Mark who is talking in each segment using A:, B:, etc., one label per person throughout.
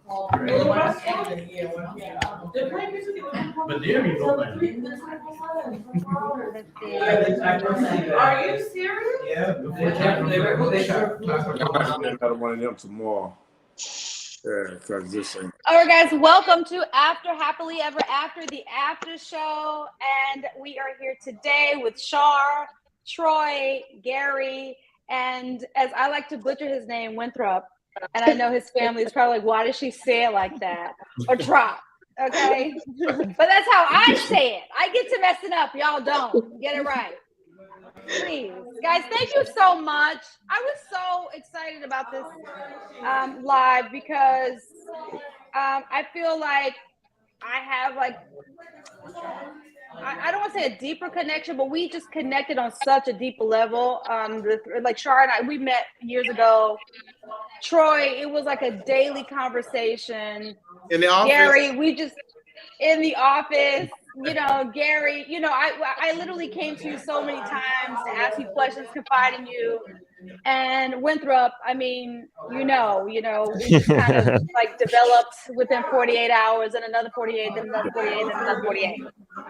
A: But there you go, man.
B: Are you serious?
C: Yeah.
D: Another one of them tomorrow. Yeah, because this ain't.
E: All right, guys, welcome to After Happily Ever After, the after show. And we are here today with Shar, Troy, Gary, and as I like to butcher his name, Winthrop. And I know his family is probably like, why does she say it like that? Or Trop, okay? But that's how I say it. I get to messing up. Y'all don't. Get it right. Please. Guys, thank you so much. I was so excited about this live because I feel like I have like, I don't want to say a deeper connection, but we just connected on such a deeper level. Like Shar and I, we met years ago. Troy, it was like a daily conversation.
D: In the office?
E: Gary, we just, in the office, you know, Gary, you know, I literally came to you so many times to ask you questions, confide in you. And Winthrop, I mean, you know, we just kind of like developed within 48 hours and another 48, then another 48, then another 48.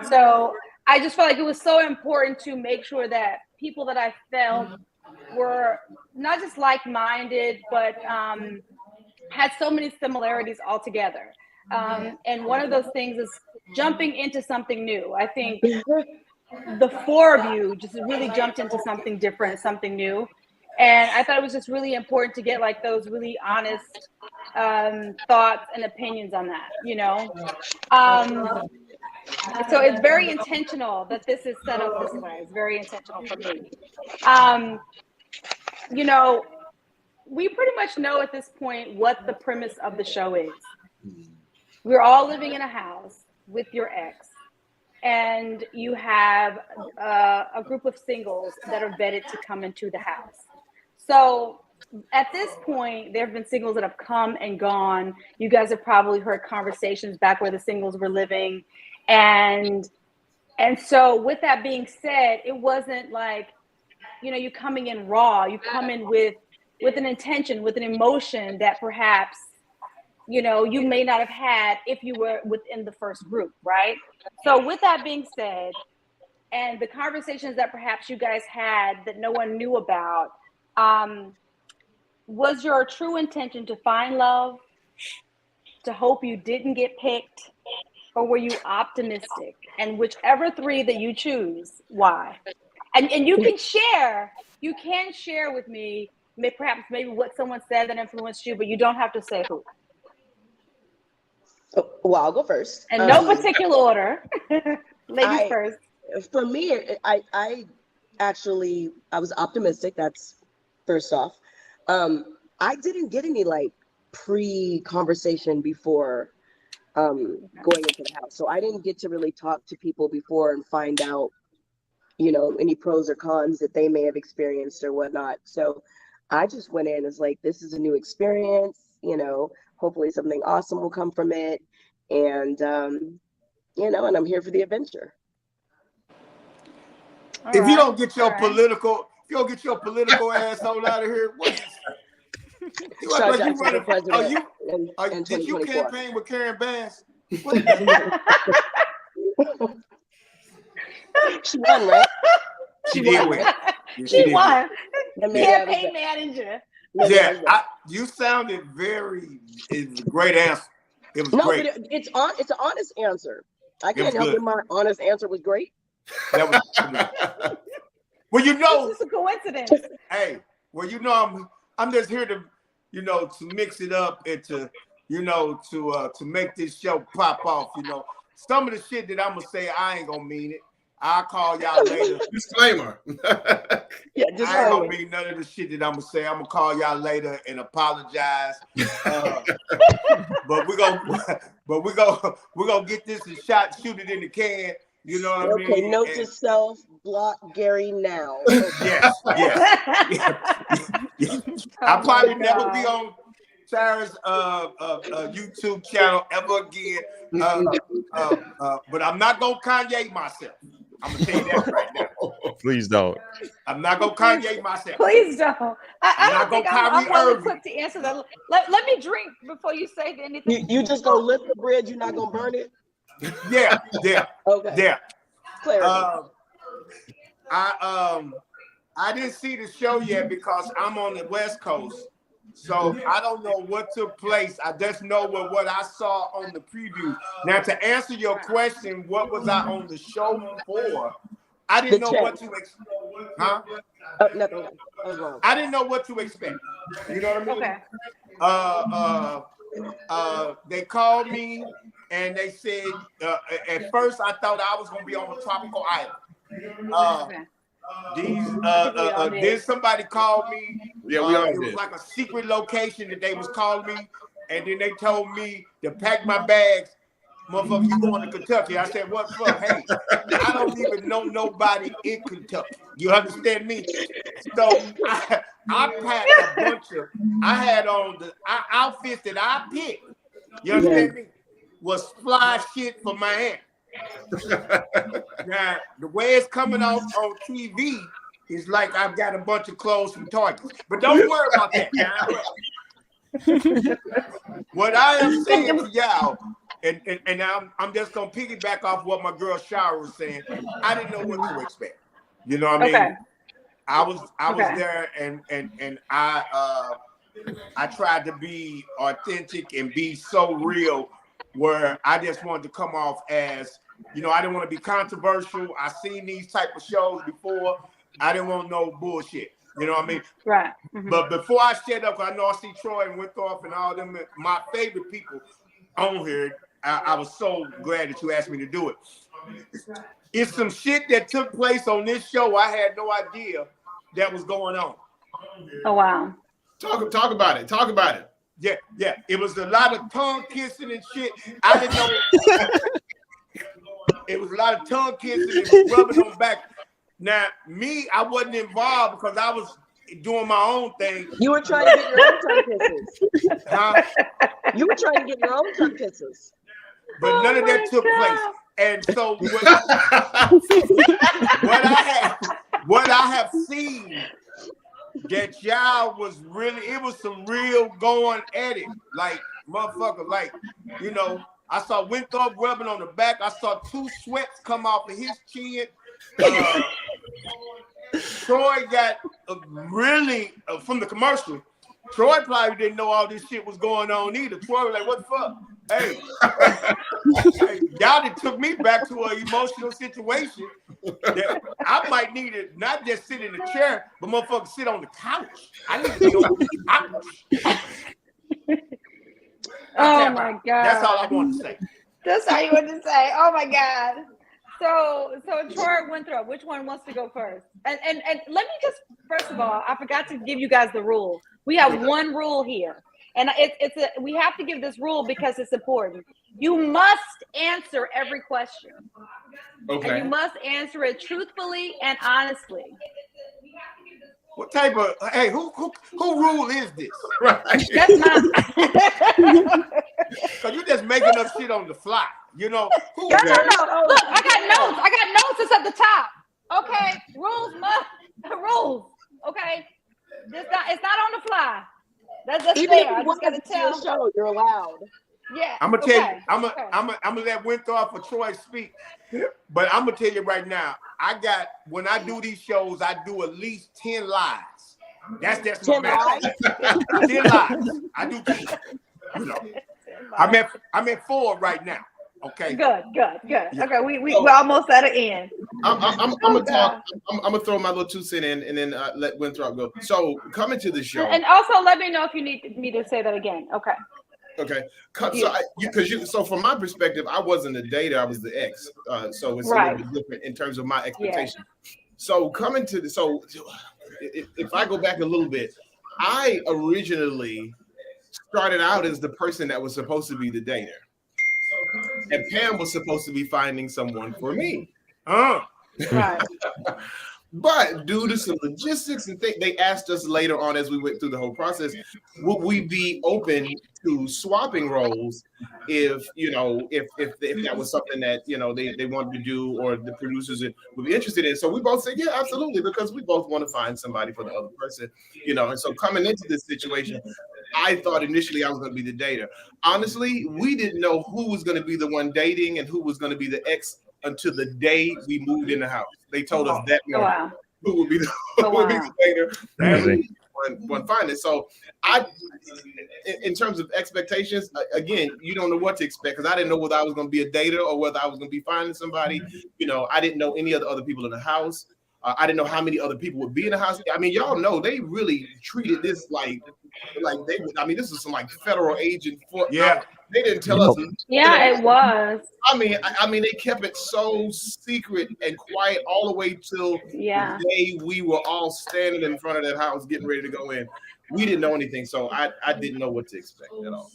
E: So I just felt like it was so important to make sure that people that I felt were not just like-minded, but had so many similarities altogether. And one of those things is jumping into something new. I think the four of you just really jumped into something different, something new. And I thought it was just really important to get like those really honest thoughts and opinions on that, you know? So it's very intentional that this is set up this way. It's very intentional for me. You know, we pretty much know at this point what the premise of the show is. We're all living in a house with your ex, and you have a group of singles that are vetted to come into the house. So at this point, there have been singles that have come and gone. You guys have probably heard conversations back where the singles were living. And so with that being said, it wasn't like, you know, you coming in raw. You come in with an intention, with an emotion that perhaps, you know, you may not have had if you were within the first group, right? So with that being said, and the conversations that perhaps you guys had that no one knew about, was your true intention to find love, to hope you didn't get picked, or were you optimistic? And whichever three that you choose, why? And you can share with me, perhaps maybe what someone said that influenced you, but you don't have to say who.
F: Well, I'll go first.
E: In no particular order. Ladies first.
F: For me, I was optimistic. That's first off. I didn't get any like pre-conversation before going into the house. So I didn't get to really talk to people before and find out, you know, any pros or cons that they may have experienced or whatnot. So I just went in as like, this is a new experience, you know, hopefully something awesome will come from it. And, you know, and I'm here for the adventure.
D: If you don't get your political asshole out of here, what? You act like you running. Did you campaign with Karen Bass?
F: She won, right?
D: She did win.
E: She won.
F: Campaign
E: manager.
D: Yeah, you sounded it's a great answer. It was great.
F: But it's an honest answer. I can't help it. My honest answer was great.
D: That was well, you know,
E: this is a coincidence.
D: Hey, well, you know, I'm just here to, you know, to mix it up and to, you know, to make this show pop off. You know, some of the shit that I'm gonna say, I ain't gonna mean it. I'll call y'all later.
C: Disclaimer.
F: Yeah,
D: I ain't gonna mean none of the shit that I'm gonna say. I'm gonna call y'all later and apologize. But we're gonna get this and shoot it in the can. You know what I mean?
F: Okay, note to self, block Gary now.
D: Yes. I'll probably never be on Tara's YouTube channel ever again. But I'm not gonna Kanye myself. I'm gonna tell you that right now.
C: Please don't.
D: I'm not gonna Kanye myself.
E: Please don't. I don't think I'm well
D: Irving.
E: equipped to answer that. Let me drink before you say anything.
F: You just gonna lift the bridge, you're not gonna burn it?
D: Yeah.
F: Okay.
D: Yeah.
F: Clarity.
D: I didn't see the show yet because I'm on the West Coast. So I don't know what took place. I just know what I saw on the preview. Now, to answer your question, what was I on the show for? I didn't know what to expect. Huh?
F: Nothing. I was wrong.
D: I didn't know what to expect. You know what I mean?
E: Okay.
D: They called me and they said, at first I thought I was gonna be on a tropical island.
E: Okay.
D: Then somebody called me.
C: Yeah, we all
D: it was
C: did.
D: like a secret location that they was calling me, and then they told me to pack my bags. Motherfucker, you going to Kentucky? I said, what for? Hey, I don't even know nobody in Kentucky. You understand me? So I packed a bunch of. I had on the outfits that I picked. You understand me? Was fly shit for my aunt. Now, the way it's coming out on TV is like I've got a bunch of clothes from Target. But don't worry about that. What I am saying to y'all, and I'm just going to piggyback off what my girl Shara was saying. I didn't know what to expect. You know what I mean?
E: Okay.
D: I was there and I tried to be authentic and be so real where I just wanted to come off as, you know, I didn't want to be controversial. I seen these type of shows before. I didn't want no bullshit. You know what I mean?
E: Right. Mm-hmm.
D: But before I shut up, I know I see Troy and Winthrop and all them, my favorite people on here. I was so glad that you asked me to do it. It's some shit that took place on this show I had no idea that was going on.
E: Oh, wow.
A: Talk about it. Talk about it.
D: Yeah. It was a lot of tongue kissing and shit. I didn't know. It was a lot of tongue kissing and rubbing on back. Now, me, I wasn't involved because I was doing my own thing.
F: You were trying to get your own tongue kisses.
D: Huh?
F: You were trying to get your own tongue kisses.
D: But none of that took place. And so what I have seen that y'all was really, it was some real going at it. Like, motherfucker, like, you know, I saw Winthrop rubbing on the back. I saw 2 sweats come off of his chin. Troy got really, from the commercial, Troy probably didn't know all this shit was going on either. Troy was like, what the fuck? Hey, y'all done took me back to an emotional situation that I might need to not just sit in the chair, but motherfucker sit on the couch. I need to be on the couch.
E: Oh my God.
D: That's all I want to say.
E: That's all you want to say. Oh my God. So Troy Winthrop, which one wants to go first? And let me just, first of all, I forgot to give you guys the rule. We have one rule here. And we have to give this rule because it's important. You must answer every question.
A: Okay.
E: And you must answer it truthfully and honestly.
D: What type of, hey, who rule is this?
A: Right.
E: That's not.
D: Because you're just making up shit on the fly. You know?
E: No. Look, I got notes. It's at the top. Okay. Rules. Okay. It's not on the fly. That's
F: Even
E: fair.
F: if you
E: I just
F: want
E: gotta
F: to tell
E: tell.
F: show, you're allowed.
E: Yeah.
D: I'm gonna tell you,
E: Okay.
D: I'm gonna let Winthrop for Troy speak. But I'm gonna tell you right now, when I do these shows, I do at least 10 lies. That's my
F: 10
D: math.
F: lies?
D: 10 lies. I do 10. You know. I'm at 4 right now. Okay.
E: Good. Yeah. Okay, we're almost at an end.
A: I'm gonna talk. I'm gonna throw my little 2 cents in, and then let Winthrop go. So coming to the show,
E: And also let me know if you need me to say that again. Okay.
A: Okay. So from my perspective, I wasn't the dater, I was the ex. So it's
E: Right.
A: a little bit different in terms of my expectation. So coming to if I go back a little bit, I originally started out as the person that was supposed to be the dater. And Pam was supposed to be finding someone for me.
E: Right.
A: But due to some logistics and things, they asked us later on as we went through the whole process, would we be open to swapping roles if that was something that they wanted to do or the producers would be interested in. So we both said, yeah, absolutely, because we both want to find somebody for the other person, And so coming into this situation, I thought initially I was going to be the dater. Honestly, we didn't know who was going to be the one dating and who was going to be the ex until the day we moved in the house. They told us that morning who would be the, dater and one finding. So in terms of expectations, again, you don't know what to expect because I didn't know whether I was going to be a dater or whether I was going to be finding somebody. I didn't know any of the other people in the house. I didn't know how many other people would be in the house. I mean, y'all know they really treated this like they. I mean, this is some like federal agent. They didn't tell us.
E: Yeah, it was.
A: I mean, they kept it so secret and quiet all the way till the day we were all standing in front of that house getting ready to go in. We didn't know anything, so I didn't know what to expect at all.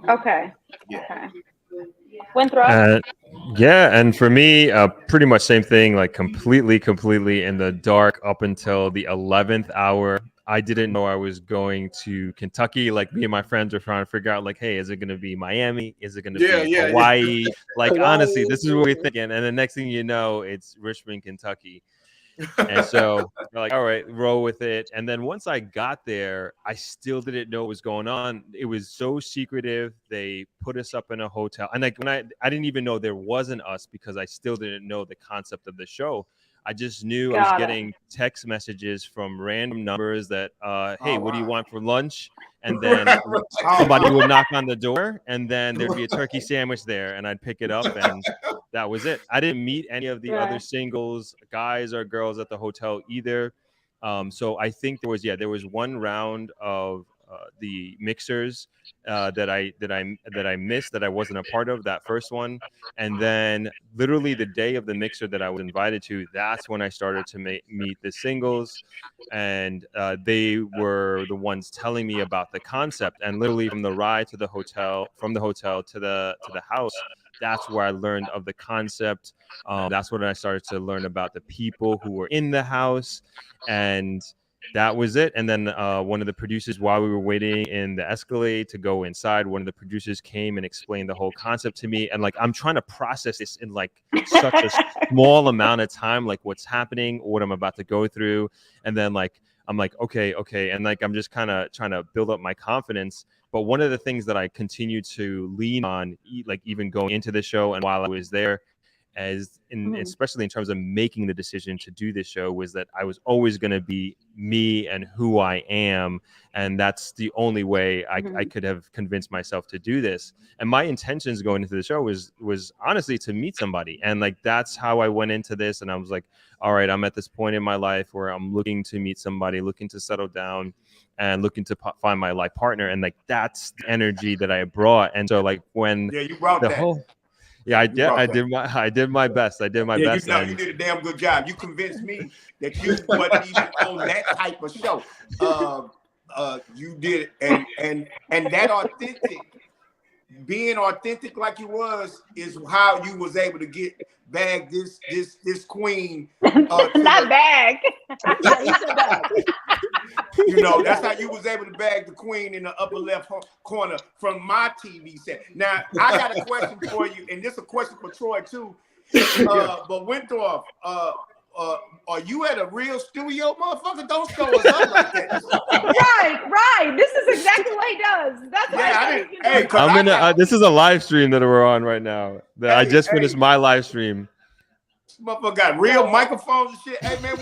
E: Okay.
A: Yeah.
E: Okay. Winthrop?
C: Yeah, and for me, pretty much same thing, like completely in the dark up until the 11th hour. I didn't know I was going to Kentucky. Like me and my friends were trying to figure out, like, hey, is it going to be Miami? Is it going to be Hawaii? Like, honestly, this is what we're thinking. And the next thing you know, it's Richmond, Kentucky. And so we're like, all right, roll with it. And then once I got there, I still didn't know what was going on. It was so secretive. They put us up in a hotel. And like when I didn't even know there wasn't us because I still didn't know the concept of the show. I just knew I was getting text messages from random numbers that, hey, what do you want for lunch? And then somebody would knock on the door and then there'd be a turkey sandwich there and I'd pick it up and that was it. I didn't meet any of the other singles, guys or girls at the hotel either. So I think there was one round of the mixers that I missed, that I wasn't a part of, that first one. And then literally the day of the mixer that I was invited to, that's when I started to meet the singles. And they were the ones telling me about the concept. And literally from the ride to the hotel, from the hotel to the house, that's where I learned of the concept. That's when I started to learn about the people who were in the house. And that was it. And then one of the producers, while we were waiting in the Escalade to go inside, one of the producers came and explained the whole concept to me. And like, I'm trying to process this in like such a small amount of time, like what's happening, what I'm about to go through. And then like, I'm like, okay. And like, I'm just kind of trying to build up my confidence. But one of the things that I continue to lean on, like even going into the show and while I was there, especially in terms of making the decision to do this show, was that I was always going to be me and who I am. And that's the only way I could have convinced myself to do this. And my intentions going into the show was honestly to meet somebody. And like, that's how I went into this. And I was like, all right, I'm at this point in my life where I'm looking to meet somebody, looking to settle down and looking to find my life partner. And like, that's the energy that I brought. And so like when
D: you brought
C: the
D: that.
C: I did my best. I did my best.
D: You did a damn good job. You convinced me that you wasn't even on that type of show. You did it. And that being authentic like you was, is how you was able to bag this queen.
E: Not bag.
D: That's how you was able to bag the queen in the upper left corner from my TV set. Now, I got a question for you, and this is a question for Troy too. But Winthrop, are you at a real studio, motherfucker? Don't show us up like that.
E: Right. This is exactly what he does. That's why
C: this is a live stream that we're on right now. I just finished my live stream.
D: This motherfucker got real microphones and shit. Hey man,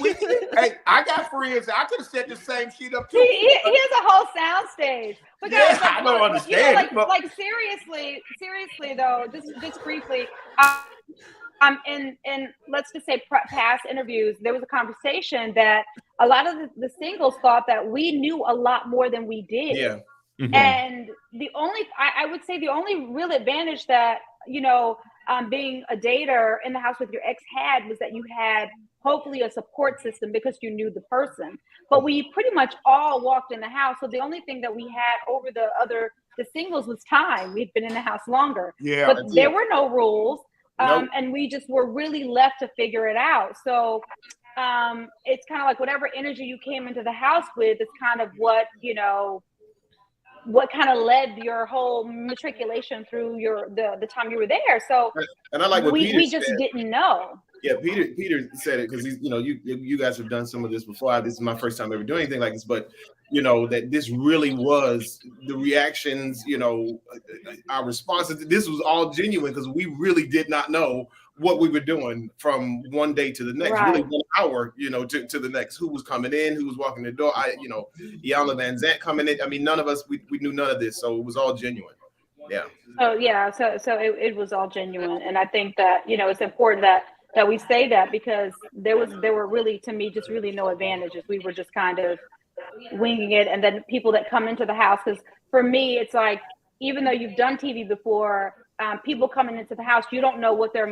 D: I got friends. I could have set the same shit up too.
E: He has a whole sound stage. But guys,
D: I don't understand.
E: Like seriously though, just briefly. In let's just say past interviews, there was a conversation that a lot of the singles thought that we knew a lot more than we did.
A: Yeah.
C: Mm-hmm.
E: And I would say the only real advantage that, being a dater in the house with your ex had was that you had hopefully a support system because you knew the person. But we pretty much all walked in the house. So the only thing that we had over the singles was time. We'd been in the house longer.
D: Yeah.
E: But there were no rules. And we just were really left to figure it out. So it's kind of like whatever energy you came into the house with is kind of what, you know, what kind of led your whole matriculation through the time you were there. So
A: and I like what Peter
E: we just didn't know.
A: Yeah, Peter said it because he's, you know, you guys have done some of this before. This is my first time ever doing anything like this, but you know that this really was the reactions, you know, our responses. This was all genuine because we really did not know what we were doing from one day to the next,
E: Right.
A: really 1 hour, you know, to the next. Who was coming in, who was walking the door? You know, Iyanla Van Zant coming in. I mean, none of us we knew none of this, so it was all genuine. Yeah.
E: So yeah, so it was all genuine, and I think that, you know, it's important that we say that because there were really, to me, just really no advantages. We were just kind of winging it, and then people that come into the house, because for me it's like, even though you've done TV before, people coming into the house, you don't know what their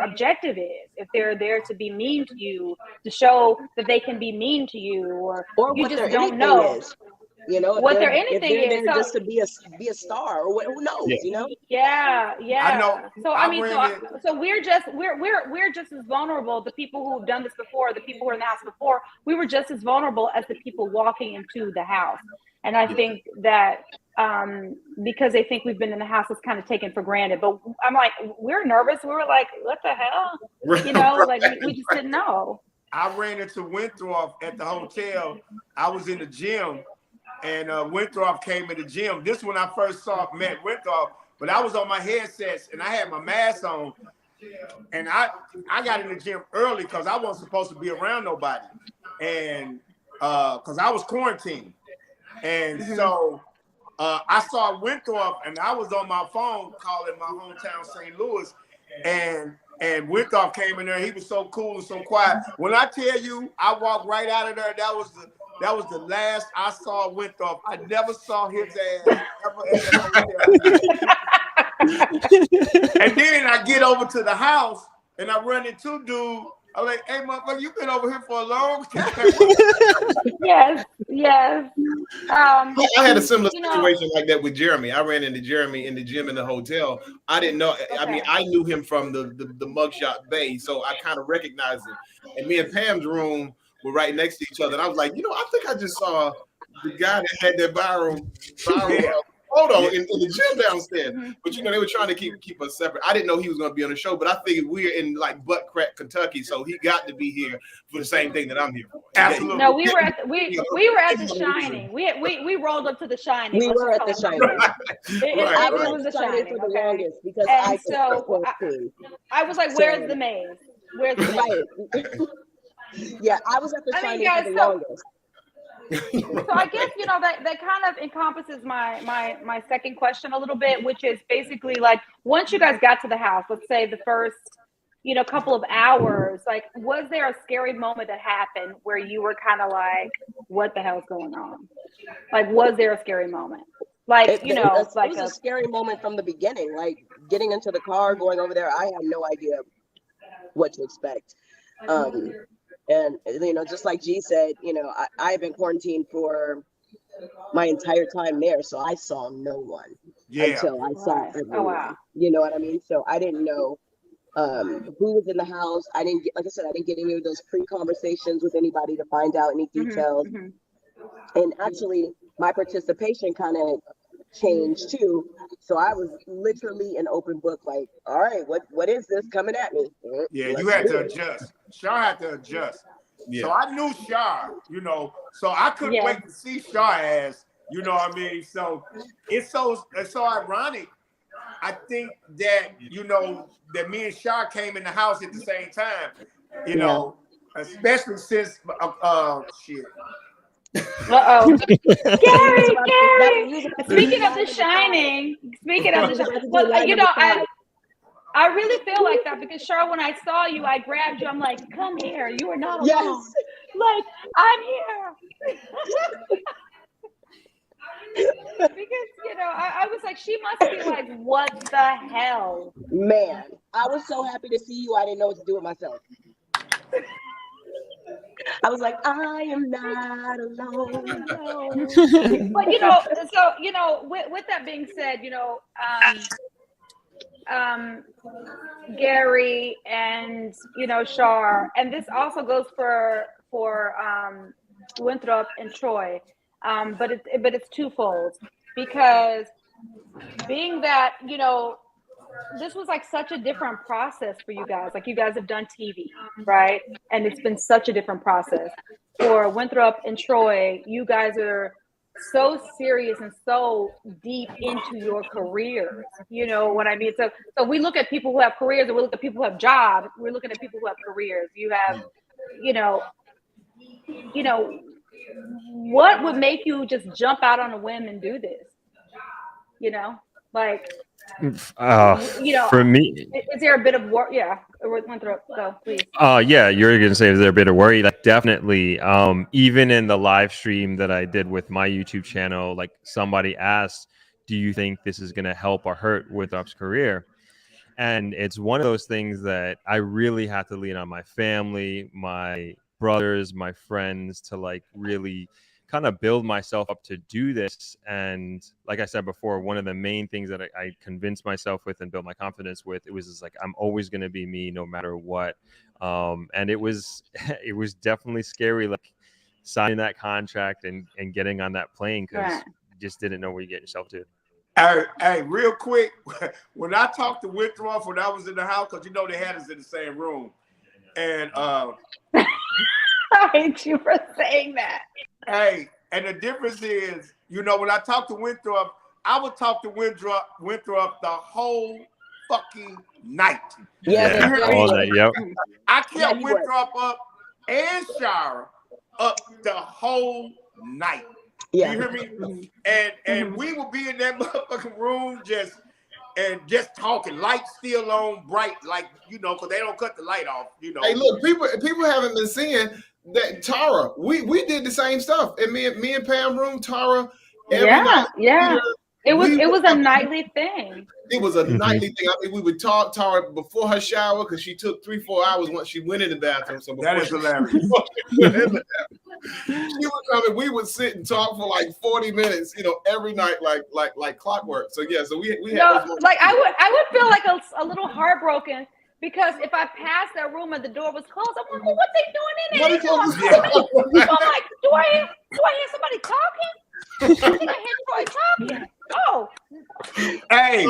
E: objective is. If they're there to be mean to you, to show that they can be mean to you, or you
F: what
E: just
F: their
E: don't
F: anything
E: know
F: is. You know,
E: what their
F: if
E: anything
F: they're
E: is.
F: there
E: So,
F: just to be a star, or who knows?
A: Yeah.
F: You know.
E: yeah.
D: I know.
E: So I mean, so we're just as vulnerable. The people who've done this before, the people who were in the house before, we were just as vulnerable as the people walking into the house. And I think that because they think we've been in the house, it's kind of taken for granted. But I'm like, we're nervous. We were like, what the hell? You know, like we just didn't know.
D: I ran into Winthrop at the hotel. I was in the gym, and Winthrop came in the gym. This is when I first met Winthrop, but I was on my headsets and I had my mask on, and I got in the gym early because I wasn't supposed to be around nobody, and because I was quarantined, and so I saw Winthrop, and I was on my phone calling my hometown St. Louis, and Winthrop came in there. He was so cool and so quiet. When I tell you, I walked right out of there. That was the last I saw Winthrop. I never saw his ass ever at the hotel. And then I get over to the house and I run into dude. I'm like, hey, motherfucker, you been over here for a long time.
E: Yes.
A: I had a similar situation like that with Jeremy. I ran into Jeremy in the gym in the hotel. I didn't know. Okay. I mean, I knew him from the mugshot bay, so I kind of recognized him. And me and Pam's room were right next to each other. And I was like, you know, I think I just saw the guy that had that viral photo in the gym downstairs.
E: Mm-hmm.
A: But you know, they were trying to keep us separate. I didn't know he was going to be on the show, but I figured we're in like butt crack Kentucky, so he got to be here for the same thing that I'm here for.
D: Absolutely.
E: No, we were at the Shining. We rolled up to the Shining.
F: We were at the Shining.
E: It was the Shining
F: for the longest because
E: I was like, "Where's the maze? Where's the maze?"
F: Right. Yeah, I was at the Shining for the longest.
E: So I guess, you know, that kind of encompasses my second question a little bit, which is basically like, once you guys got to the house, let's say the first, you know, couple of hours, like, was there a scary moment that happened where you were kind of like, what the hell's going on? Like, was there a scary moment? Like, it was a scary moment from the beginning, like getting into the car, going over there. I had no idea what to expect.
F: And, you know, just like G said, you know, I've been quarantined for my entire time there. So I saw no one until I saw everyone.
E: Oh, wow.
F: You know what I mean? So I didn't know who was in the house. I didn't get any of those pre-conversations with anybody to find out any details. Mm-hmm. And actually, my participation kind of changed too. So I was literally an open book, like, all right, what is this coming at me?
D: Yeah, you had to adjust. Shar had to adjust. Yeah. So I knew Shar, you know, so I couldn't wait to see Shar ass, you know what I mean? So it's so ironic. I think that, you know, that me and Shar came in the house at the same time, you know, especially since shit.
E: Uh-oh. Gary. Speaking of The Shining, well, you know, I really feel like that because, Char, when I saw you, I grabbed you. I'm like, come here. You are not alone.
F: Yes.
E: Like, I'm here. Because, you know, I was like, she must be like, what the hell?
F: Man, I was so happy to see you. I didn't know what to do with myself. I was like, I am not alone.
E: But, you know, so, you know, with that being said, you know, Gary and Shar, and this also goes for Winthrop and Troy, but it's twofold, because being that this was like such a different process for you guys. Like, you guys have done TV, right? And it's been such a different process. For Winthrop and Troy, you guys are so serious and so deep into your careers. You know what I mean? So we look at people who have careers, and we look at people who have jobs. We're looking at people who have careers. You have, what would make you just jump out on a whim and do this? Like,
C: for me,
E: is there a bit of work? Yeah, Winthrop, go please.
C: Yeah, you're gonna say, is there a bit of worry? Like, definitely. Even in the live stream that I did with my YouTube channel, like, somebody asked, "Do you think this is gonna help or hurt Winthrop's career?" And it's one of those things that I really had to lean on my family, my brothers, my friends, to like really kind of build myself up to do this. And like I said before, one of the main things that I convinced myself with and built my confidence with, it was just like, I'm always going to be me no matter what. And it was definitely scary, like signing that contract and getting on that plane, because you just didn't know where you get yourself to.
D: Hey, real quick, when I talked to Winthrop when I was in the house, because they had us in the same room, and
E: I hate you for saying that.
D: Hey, and the difference is, when I talk to Winthrop, I would talk to Winthrop the whole fucking night.
F: Yeah,
C: all that. Yep.
D: I kept Winthrop up and Shara up the whole night.
F: Yeah.
D: You hear me? And we would be in that motherfucking room just talking, lights still on, bright, like, because they don't cut the light off,
A: Hey, look, people haven't been seeing that Tara. We did the same stuff. And me and Pam room, Tara.
E: Yeah. It was a nightly thing.
A: It was a nightly thing. I mean, we would talk Tara before her shower, because she took 3-4 hours once she went in the bathroom. So
D: that is hilarious.
A: She would come and we would sit and talk for like 40 minutes, every night, like clockwork. So yeah, so we had
E: like I would feel like a little heartbroken, because if I passed that room and the door was closed, I'm like, well, what they doing in there? So I'm like, do I hear somebody talking? I think I hear Troy talking. Oh.
D: Hey,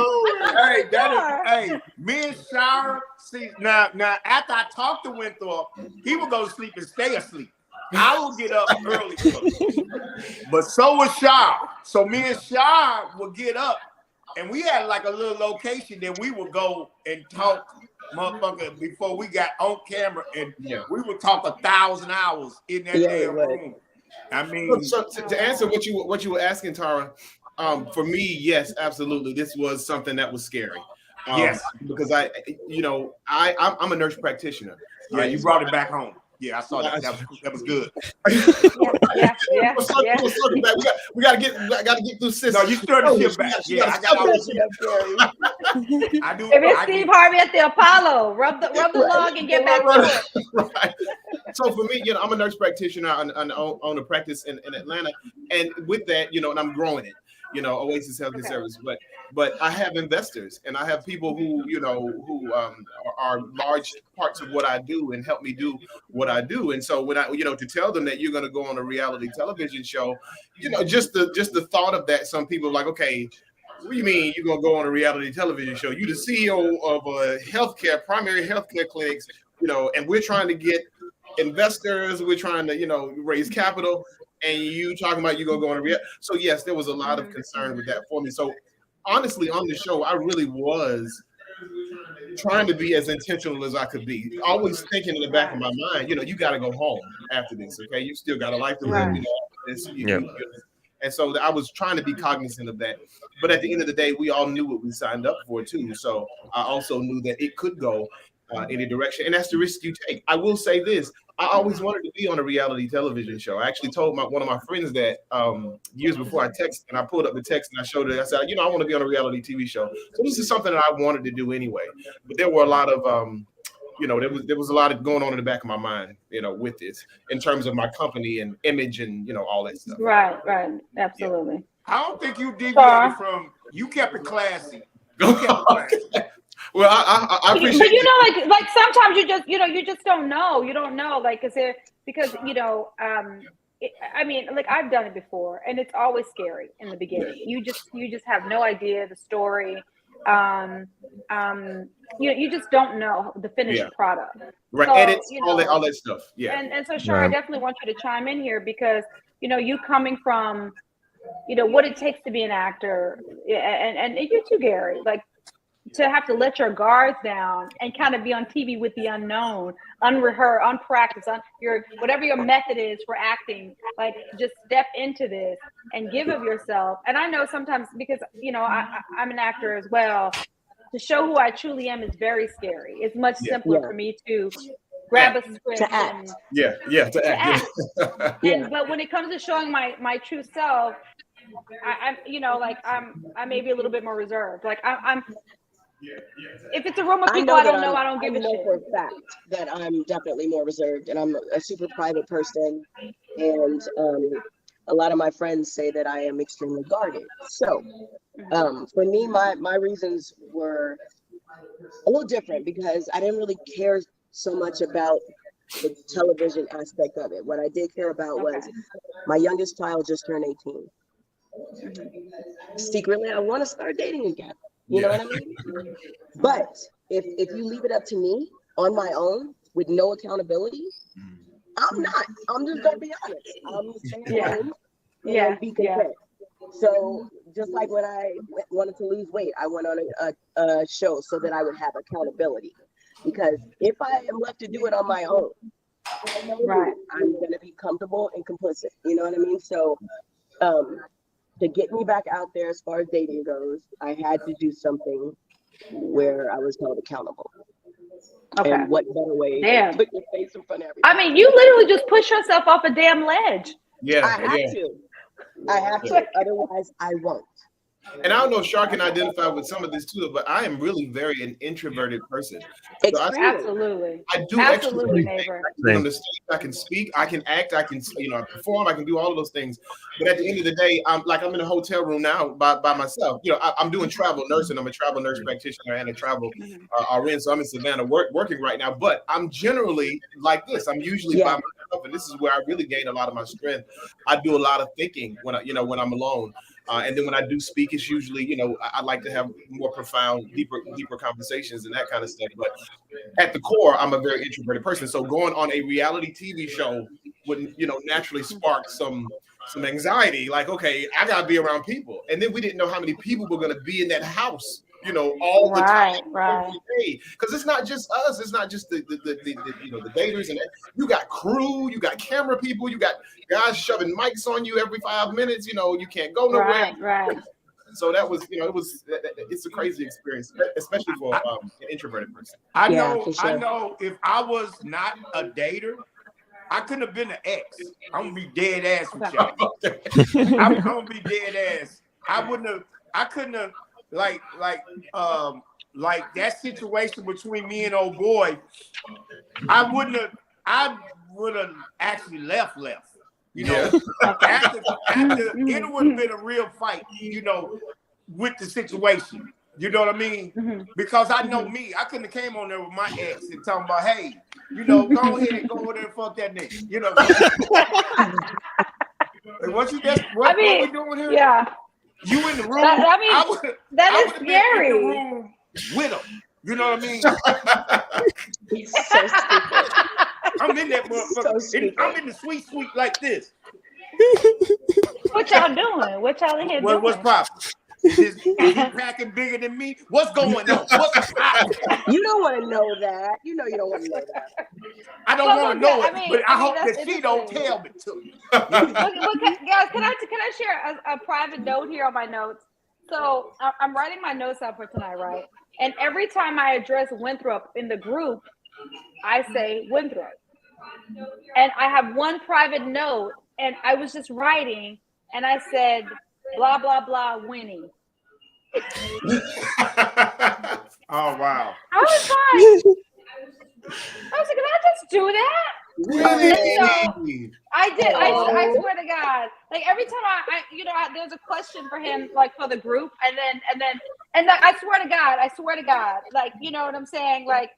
D: me and Shara, see, now after I talked to Winthrop, he would go to sleep and stay asleep. I will get up early, but so was Shara. So me and Shara would get up, and we had like a little location that we would go and talk, motherfucker, before we got on camera, and we would talk 1,000 hours in that damn room. I mean,
A: so to answer what you were asking, Tara, for me, yes, absolutely, this was something that was scary.
D: Yes,
A: because I'm a nurse practitioner.
D: Yeah, you brought it back home. Yeah, I saw that. That was good.
E: Yeah.
A: We gotta get through system.
D: No, you stirred the shit back. Yeah, I got all this. I do.
E: If it's Steve Harvey at the Apollo, rub the log and get back to it.
A: Right. So for me, I'm a nurse practitioner and own a practice in Atlanta, and with that, and I'm growing it. Oasis Health and Service, but I have investors and I have people who are large parts of what I do and help me do what I do. And so when I to tell them that you're going to go on a reality television show, just the thought of that, some people are like, okay, what do you mean you're going to go on a reality television show? You're the CEO of a primary healthcare clinics, and we're trying to get investors, we're trying to raise capital. And you talking about you gonna go on a reality. So yes, there was a lot of concern with that for me. So honestly, on the show, I really was trying to be as intentional as I could be. Always thinking in the back of my mind, you got to go home after this. Okay, you still got a life to live. And so I was trying to be cognizant of that. But at the end of the day, we all knew what we signed up for too. So I also knew that it could go any direction, and that's the risk you take. I will say this: I always wanted to be on a reality television show. I actually told one of my friends that years before I texted, and I pulled up the text and I showed it. I said, I want to be on a reality TV show. So this is something that I wanted to do anyway. But there were a lot of, there was a lot of going on in the back of my mind, with this in terms of my company and image and all that stuff.
E: Right, absolutely.
D: I don't think you deviated from. You kept it classy.
A: Well, I appreciate.
E: But you know, like sometimes you just don't know. You don't know, like, because I mean, like I've done it before, and it's always scary in the beginning. You just have no idea the story. You just don't know the finished product.
A: Right,
E: so,
A: edits, all that stuff. Yeah.
E: And so, Shar, I definitely want you to chime in here because you coming from what it takes to be an actor, and you too, Gary, like to have to let your guards down and kind of be on TV with the unknown, unrehearsed, unpracticed, whatever your method is for acting, like just step into this and give of yourself. And I know sometimes because I'm an actor as well, to show who I truly am is very scary. It's much simpler for me to grab a script
F: to act.
A: To act.
E: But when it comes to showing my true self, I may be a little bit more reserved. Like I'm if it's a room of people I don't know, I don't give a shit. I know
F: for a fact that I'm definitely more reserved, and I'm a super private person, and a lot of my friends say that I am extremely guarded. So for me, my reasons were a little different because I didn't really care so much about the television aspect of it. What I did care about was my youngest child just turned 18. Secretly, I want to start dating again. You know what I mean? But if you leave it up to me on my own with no accountability, I'm not. I'm just gonna be honest. I'm just staying home and be content. So just like when I wanted to lose weight, I went on a show so that I would have accountability. Because if I am left to do it on my own, I'm gonna be comfortable and complicit. You know what I mean? So to get me back out there as far as dating goes, I had to do something where I was held accountable. Okay. And what better way to put your face in front of everybody?
E: I mean, you literally just push yourself off a damn ledge.
A: Yeah.
F: I have to. Otherwise, I won't.
A: And I don't know if Shar can identify with some of this too, but I am really very an introverted person. So
E: Absolutely.
A: I do
E: absolutely, neighbor.
A: On the stage, I can speak, I can act, I can perform, I can do all of those things. But at the end of the day, I'm in a hotel room now by myself. I'm doing travel nursing. I'm a travel nurse practitioner and a travel RN. So I'm in Savannah working right now. But I'm generally like this. I'm usually by myself, and this is where I really gain a lot of my strength. I do a lot of thinking when I'm alone. And then when I do speak, it's usually, I like to have more profound, deeper conversations and that kind of stuff. But at the core, I'm a very introverted person. So going on a reality TV show would, naturally spark some anxiety. Like, okay, I got to be around people. And then we didn't know how many people were going to be in that house, all the time. Right. Because it's not just us. It's not just the daters. And you got crew, you got camera people, you got guys shoving mics on you every 5 minutes. You can't go nowhere.
E: Right.
A: So that was, it's a crazy experience, especially for an introverted person.
D: I know if I was not a dater, I couldn't have been an ex. I'm gonna be dead ass with y'all. I'm gonna be dead ass. I couldn't have like that situation between me and old boy. I would have actually left. After it would have been a real fight, with the situation. You know what I mean? Mm-hmm. Because I know me, I couldn't have came on there with my ex and talking about, hey, go ahead and go over there and fuck that nigga. What we doing here?
E: Yeah.
D: You in the room?
E: That is scary.
D: In the room with him. You know what I mean?
F: He's so stupid.
D: I'm in that motherfucker. So I'm in the sweet like this.
E: What y'all doing? What y'all in here doing?
D: What's poppin'? Is he packing bigger than me? What's going on? What's poppin'?
F: You don't want to know that. You don't want to know that.
D: I don't want to know it, but I hope that she don't tell me to.
E: Guys, can I share a private note here on my notes? So I'm writing my notes up for tonight, right? And every time I address Winthrop in the group, I say Winthrop. And I have one private note, and I was just writing, and I said, blah, blah, blah, Winnie.
D: Oh, wow.
E: I was like, can I just do that?
A: Really?
E: So I did. I swear to God. Like every time I there's a question for him, like for the group, and then And I swear to God, like, you know what I'm saying? Like,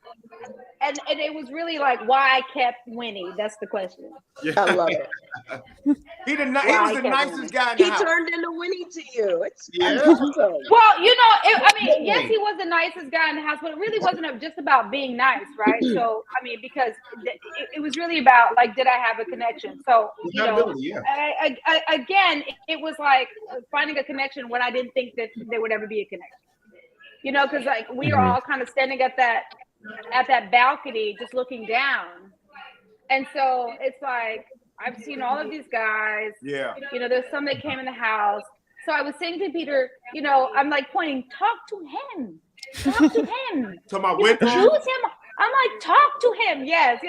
E: and it was really like why I kept Winnie. That's the question.
F: I love it.
D: He was the nicest guy in the
F: He
D: house.
F: turned into Winnie to you. It's
A: Yeah.
F: awesome.
E: Well, you know, I mean, yes, he was the nicest guy in the house, but it really wasn't just about being nice, right? So, I mean, because it was really about, like, did I have a connection? So, you know, again, it was like finding a connection when I didn't think that there would ever be a connection. You know, because like we are all kind of standing at that balcony, just looking down, and so it's like I've seen all of these guys.
D: Yeah.
E: You know, there's some that came in the house. So I was saying to Peter, you know, I'm like pointing, talk to him. Talk to him.
D: To my
E: Choose
D: window.
E: him. I'm like, talk to him. Yes.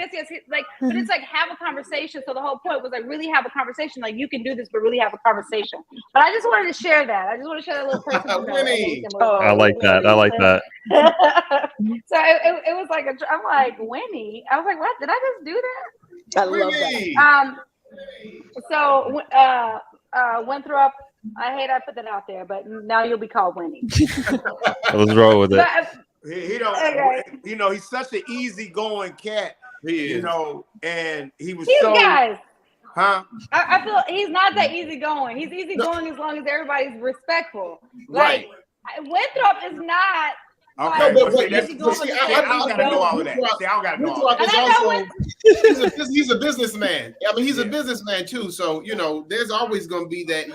E: Like, but it's like have a conversation. So the whole point was like really have a conversation. Like you can do this, but really have a conversation. But I just wanted to share that. I just want to share that little personal
A: Winnie.
C: I like that. I like that.
E: So it was like I'm like, Winnie. I was like, what? Did I just do that?
F: I love that.
E: So Winthrop, I hate I put that out there, but now you'll be called Winnie.
C: Let's roll with it.
D: He don't, you know, he's such an easygoing cat, you know, and he was
E: These
D: so.
E: guys.
D: Huh?
E: I feel he's not that easygoing. He's easygoing as long as everybody's respectful.
A: Right.
E: Like, Winthrop is not.
D: Okay,
A: No, but
D: see, I don't gotta know all of that. See, I don't gotta know all of that.
A: He's a businessman. I mean, he's a businessman too. So you know, there's always going to be that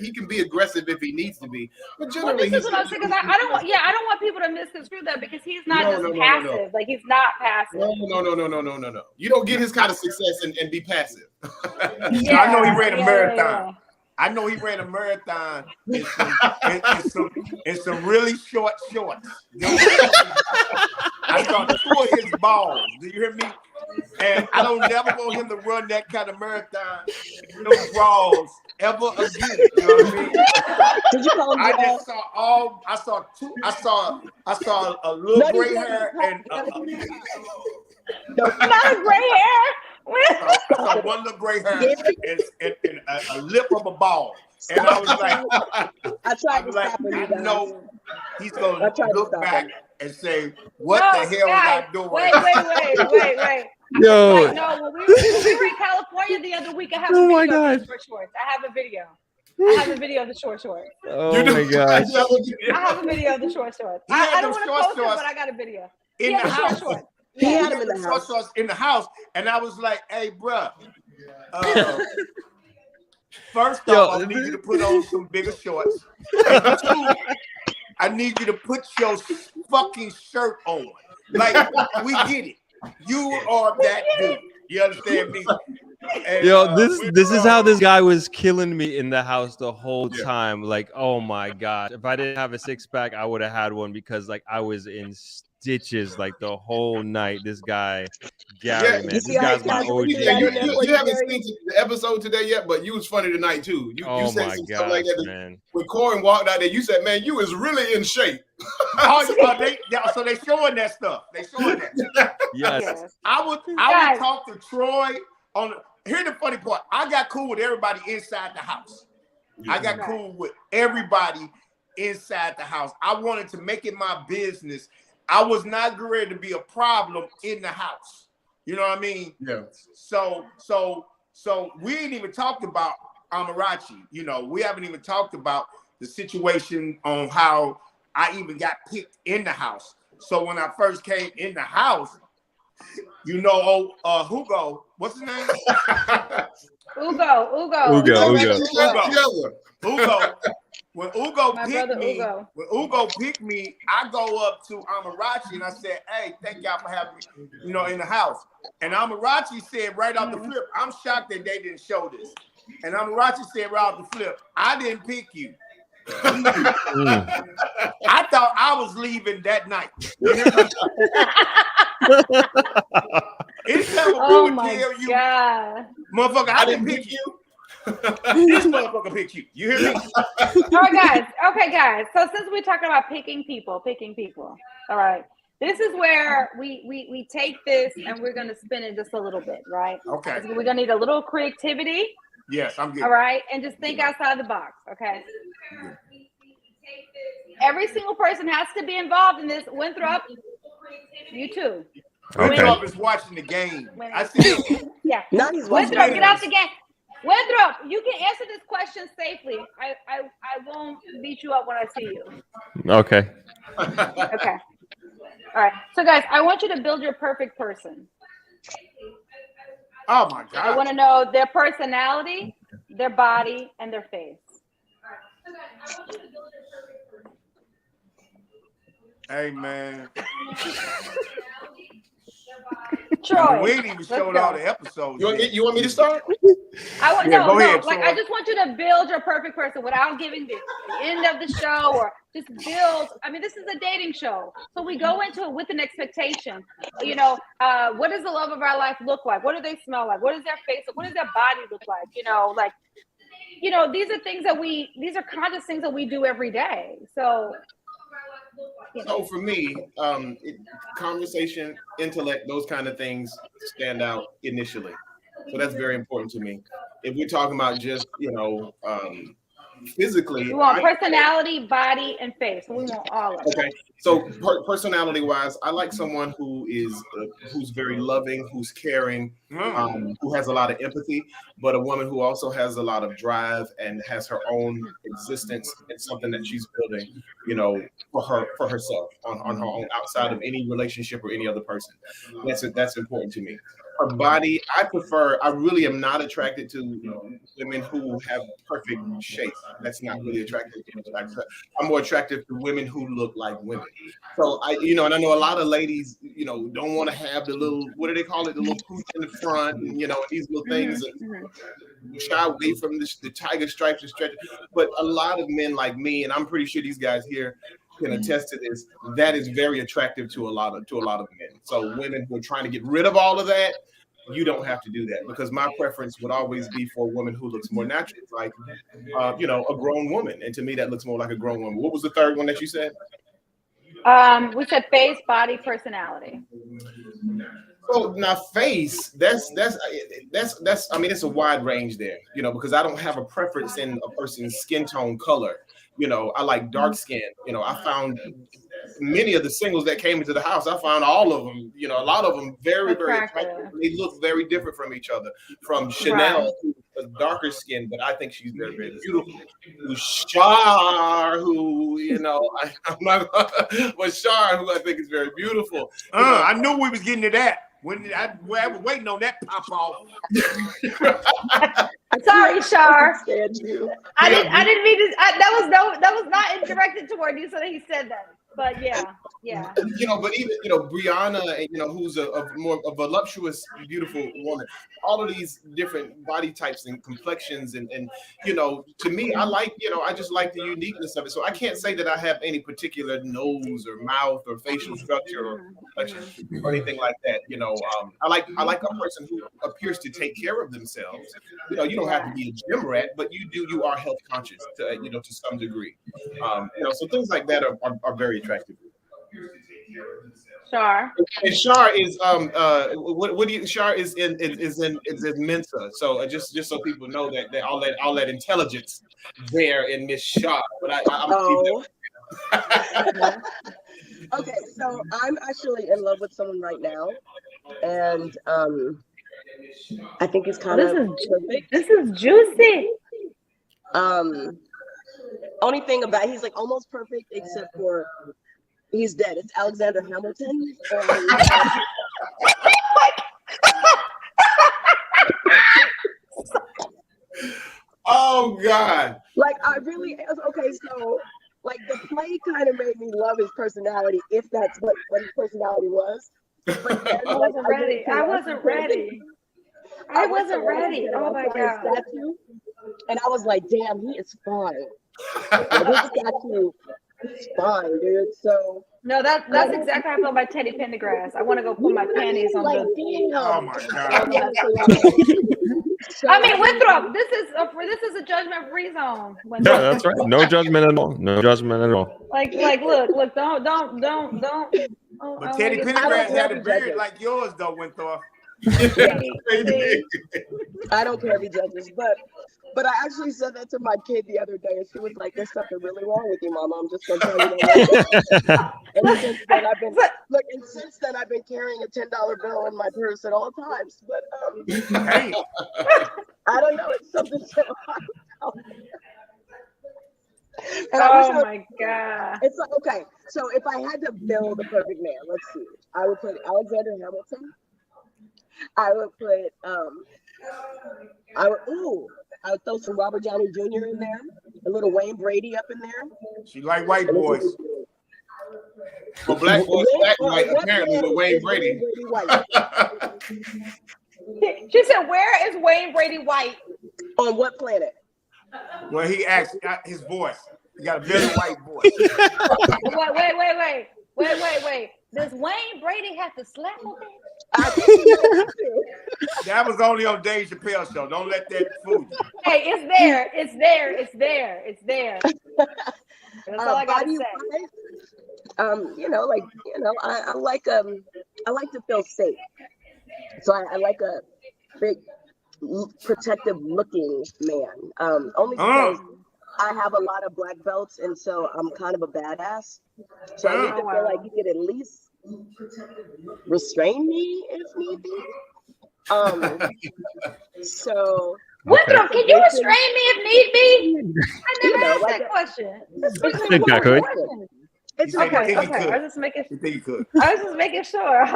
A: he can be aggressive if he needs to be. But generally,
E: this is what I'm saying, because I don't want people to misconstrue that because he's not passive. No. Like he's not passive.
A: No. You don't get his kind of success and be passive.
D: I know he ran a marathon. Yeah. I know he ran a marathon in some really short shorts. I saw 2 of his balls. Do you hear me? And I don't never want him to run that kind of marathon in those balls ever again. You know what I mean?
F: Did you call him?
D: I just saw all. I saw 2. I saw a little gray hair and.
E: Not a gray hair.
D: I saw one little gray hair and a lip of a ball. And I was like, I know he's going to look back and say, what the hell was I doing?
E: Wait.
C: Yo.
E: Like, no, when we were in California the other week, I have a video of the short shorts. I have a video of the short shorts.
C: Oh my gosh.
E: I have a video of the short shorts. I don't want to post it, but I got a video.
D: In the house.
F: He had him in the house.
D: In the house, and I was like, "Hey, bro, first off, I need you to put on some bigger shorts. And 2, I need you to put your fucking shirt on. Like, we get it. You are that dude. You understand me?" And,
C: yo, this is how this guy was killing me in the house the whole time. Like, oh my god, if I didn't have a 6-pack, I would have had one because like I was in stitches like the whole night. This guy, Gary, man, this guy's my OG.
A: You haven't seen the episode today yet, but you was funny tonight too. You said some stuff like that,
C: man.
A: When Corin walked out there, you said, "Man, you was really in shape."
D: So they showing that stuff. They showing that.
C: Yes.
D: I would talk to Troy on. Here's the funny part. I got cool with everybody inside the house. I got cool with everybody inside the house. I wanted to make it my business. I was not ready to be a problem in the house. You know what I mean?
A: Yeah.
D: So we ain't even talked about Amarachi. You know, we haven't even talked about the situation on how I even got picked in the house. So when I first came in the house, you know, Hugo, what's his name?
E: Ugo. When Ugo picked me, I go up to Amarachi and I said, "Hey, thank y'all for having me, you know, in the house." And Amarachi said right off the flip, "I'm shocked that they didn't show this." And Amarachi said right off the flip, "I didn't pick you." I thought I was leaving that night. Oh my God.
D: Motherfucker, I didn't pick you. This motherfucker picked you. You hear me?
E: All right, guys. Okay, guys. So since we're talking about picking people, all right. This is where we take this and we're gonna spin it just a little bit, right?
D: Okay.
E: We're gonna need a little creativity.
D: Yes, I'm good.
E: All right, and just think outside the box, okay? every single person has to be involved in this. Winthrop, you too.
C: Okay.
D: Winthrop is watching the game. I see it.
E: Yeah.
F: Now he's watching.
E: Winthrop, get out the game. Winthrop, you can answer this question safely. I won't beat you up when I see you.
C: Okay.
E: Okay. All right. So guys, I want you to build your perfect person.
D: Oh my
E: I
D: God.
E: want to know their personality, their body, and their face.
D: Hey man.
E: Troy,
D: We ain't even showed all the episodes.
A: You want me to start?
E: I want
D: Yeah, go ahead,
E: like
D: Troy.
E: I just want you to build your perfect person without giving the end of the show or just build. I mean, this is a dating show, so we go into it with an expectation. You know, what does the love of our life look like? What do they smell like? What does their face look? What does their body look like? You know, like, you know, these are things that these are conscious things that we do every day. So.
A: So for me, conversation, intellect, those kind of things stand out initially. So that's very important to me. If we're talking about just, physically.
E: We want personality, body, and face. So we want all of it.
A: Okay. So personality-wise, I like someone who is who's very loving, who's caring, who has a lot of empathy, but a woman who also has a lot of drive and has her own existence and something that she's building, for herself on her own, outside of any relationship or any other person. That's important to me. Her body, I really am not attracted to women who have perfect shape. That's not really attractive to me. I'm more attractive to women who look like women. So and I know a lot of ladies, don't want to have the little, what do they call it? The little pooch in the front, and these little things, and shy away from the tiger stripes and stretch. But a lot of men like me, and I'm pretty sure these guys here can attest to this, that is very attractive to a lot of men. So women who are trying to get rid of all of that, you don't have to do that, because my preference would always be for a woman who looks more natural, like a grown woman. And to me, that looks more like a grown woman. What was the third one that you said?
E: We said face, body, personality.
A: So now face, that's I mean, it's a wide range there, because I don't have a preference in a person's skin tone color. I like dark skin. I found many of the singles that came into the house, I found all of them, a lot of them very, very attractive. They look very different from each other. From Chanel, who's a darker skin, but I think she's very, very beautiful. To Shar, who, I'm not, but Shar, who I think is very beautiful.
D: I knew we was getting to that. When I was waiting on that pop off.
E: Sorry, Shar.
F: I didn't
E: mean to. That was not directed toward you, so that he said that. But yeah.
A: But even Brianna, who's a more of a voluptuous, beautiful woman. All of these different body types and complexions, and to me, I just like the uniqueness of it. So I can't say that I have any particular nose or mouth or facial structure or complexion or anything like that. I like a person who appears to take care of themselves. You don't have to be a gym rat, but you are health conscious to some degree. So things like that are very attractive.
E: Shar.
A: And Shar is Shar is in Mensa. So just so people know that all that intelligence there in Miss Shar. But I'm
F: Okay, so I'm actually in love with someone right now, and I think it's kind of perfect.
E: This is juicy.
F: Only thing about he's like almost perfect except for he's dead. It's Alexander Hamilton.
A: Oh God!
F: Like I really okay. So like the play kind of made me love his personality, if that's what his personality was. But then,
E: I wasn't ready. I wasn't ready. Oh my God!
F: Statue, and I was like, damn, he is fine. His statue is fine, dude. So
E: no, that's exactly how I feel about Teddy Pendergrass. I want to go put my panties on
F: like,
E: the.
D: Oh my God!
E: I mean, Winthrop, this is a judgment-free zone.
C: Yeah, that's right. No judgment at all. No judgment at all.
E: Like, look, don't.
D: But Teddy Pendergrass had a beard like yours, though, Winthrop.
F: I don't care if he judges, but But I actually said that to my kid the other day, and she was like, "There's something really wrong with you, Mama. I'm just gonna tell you that." And since then, I've been carrying a $10 bill in my purse at all times. But
D: Hey,
F: I don't know. It's something so.
E: Oh my God.
F: It's like, okay. So if I had to build a perfect man, let's see. I would put Alexander Hamilton. I would put I would throw some Robert Downey Jr. in there, a little Wayne Brady up in there.
D: she like white boys.
A: Well, black boys, black and white, apparently with Wayne Brady.
F: White?
E: She said, "Where is Wayne Brady White?"
F: On what planet?
D: Well, he asked his voice. He got a very white voice.
E: Wait. Does Wayne Brady have to slap on him?
F: I think he has to.
D: That was only on Dave Chappelle show. Don't let that fool you.
E: Hey, it's there. That's all I gotta say.
F: I like to feel safe. So I like a big, protective looking man. Only because I have a lot of black belts, and so I'm kind of a badass. So I need to feel like you could at least restrain me if need be. So
E: Winthrop, can you restrain me if need be? I never asked that question.
C: I think I could.
F: It's
E: Okay.
F: okay.
E: I was just making.
D: You think you could?
E: I was just making sure.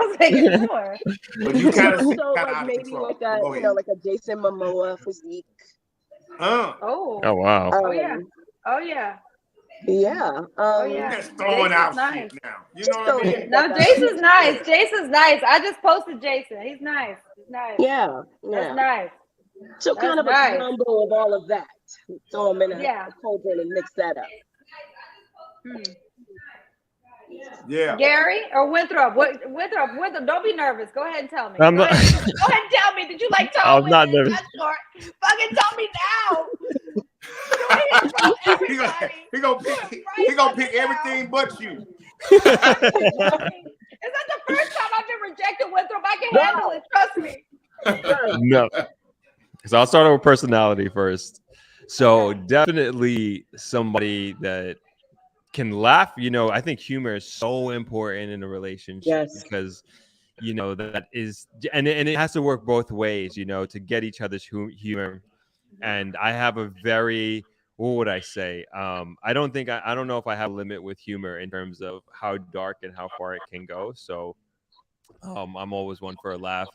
D: But you kind of
F: So
D: out
F: like
D: of
F: maybe
D: control.
F: like
D: Go
F: a
D: ahead.
F: like a Jason Momoa physique.
E: Oh
C: wow.
E: yeah.
F: Yeah.
E: Yeah.
D: Just throwing
E: Jason's
D: out
E: nice.
D: shit now. You know what I mean?
E: No, Jason's nice. I just posted Jason. He's nice.
F: Yeah.
E: That's nice.
F: So
E: That's
F: kind of
E: nice.
F: a combo of all of that. Throw them in a
E: Yeah.
F: cauldron and mix that up.
D: Yeah.
E: Gary or Winthrop? Winthrop, don't be nervous. Go ahead and tell me.
C: I'm
E: Go
C: not-
E: ahead and tell me. Did you like tall
C: I'm not
E: women?
C: nervous.
E: That's short. Fucking tell me now. Go ahead, bro. Everybody.
D: He gonna pick everything but you.
E: Is that the first time I've been rejected, Winthrop? I can handle it. Trust me.
C: No. So I'll start with personality first. So definitely somebody that can laugh. I think humor is so important in a relationship.
F: Yes.
C: Because that is, and it has to work both ways, to get each other's humor. And I have a very, what would I say? I don't know if I have a limit with humor in terms of how dark and how far it can go. So I'm always one for a laugh.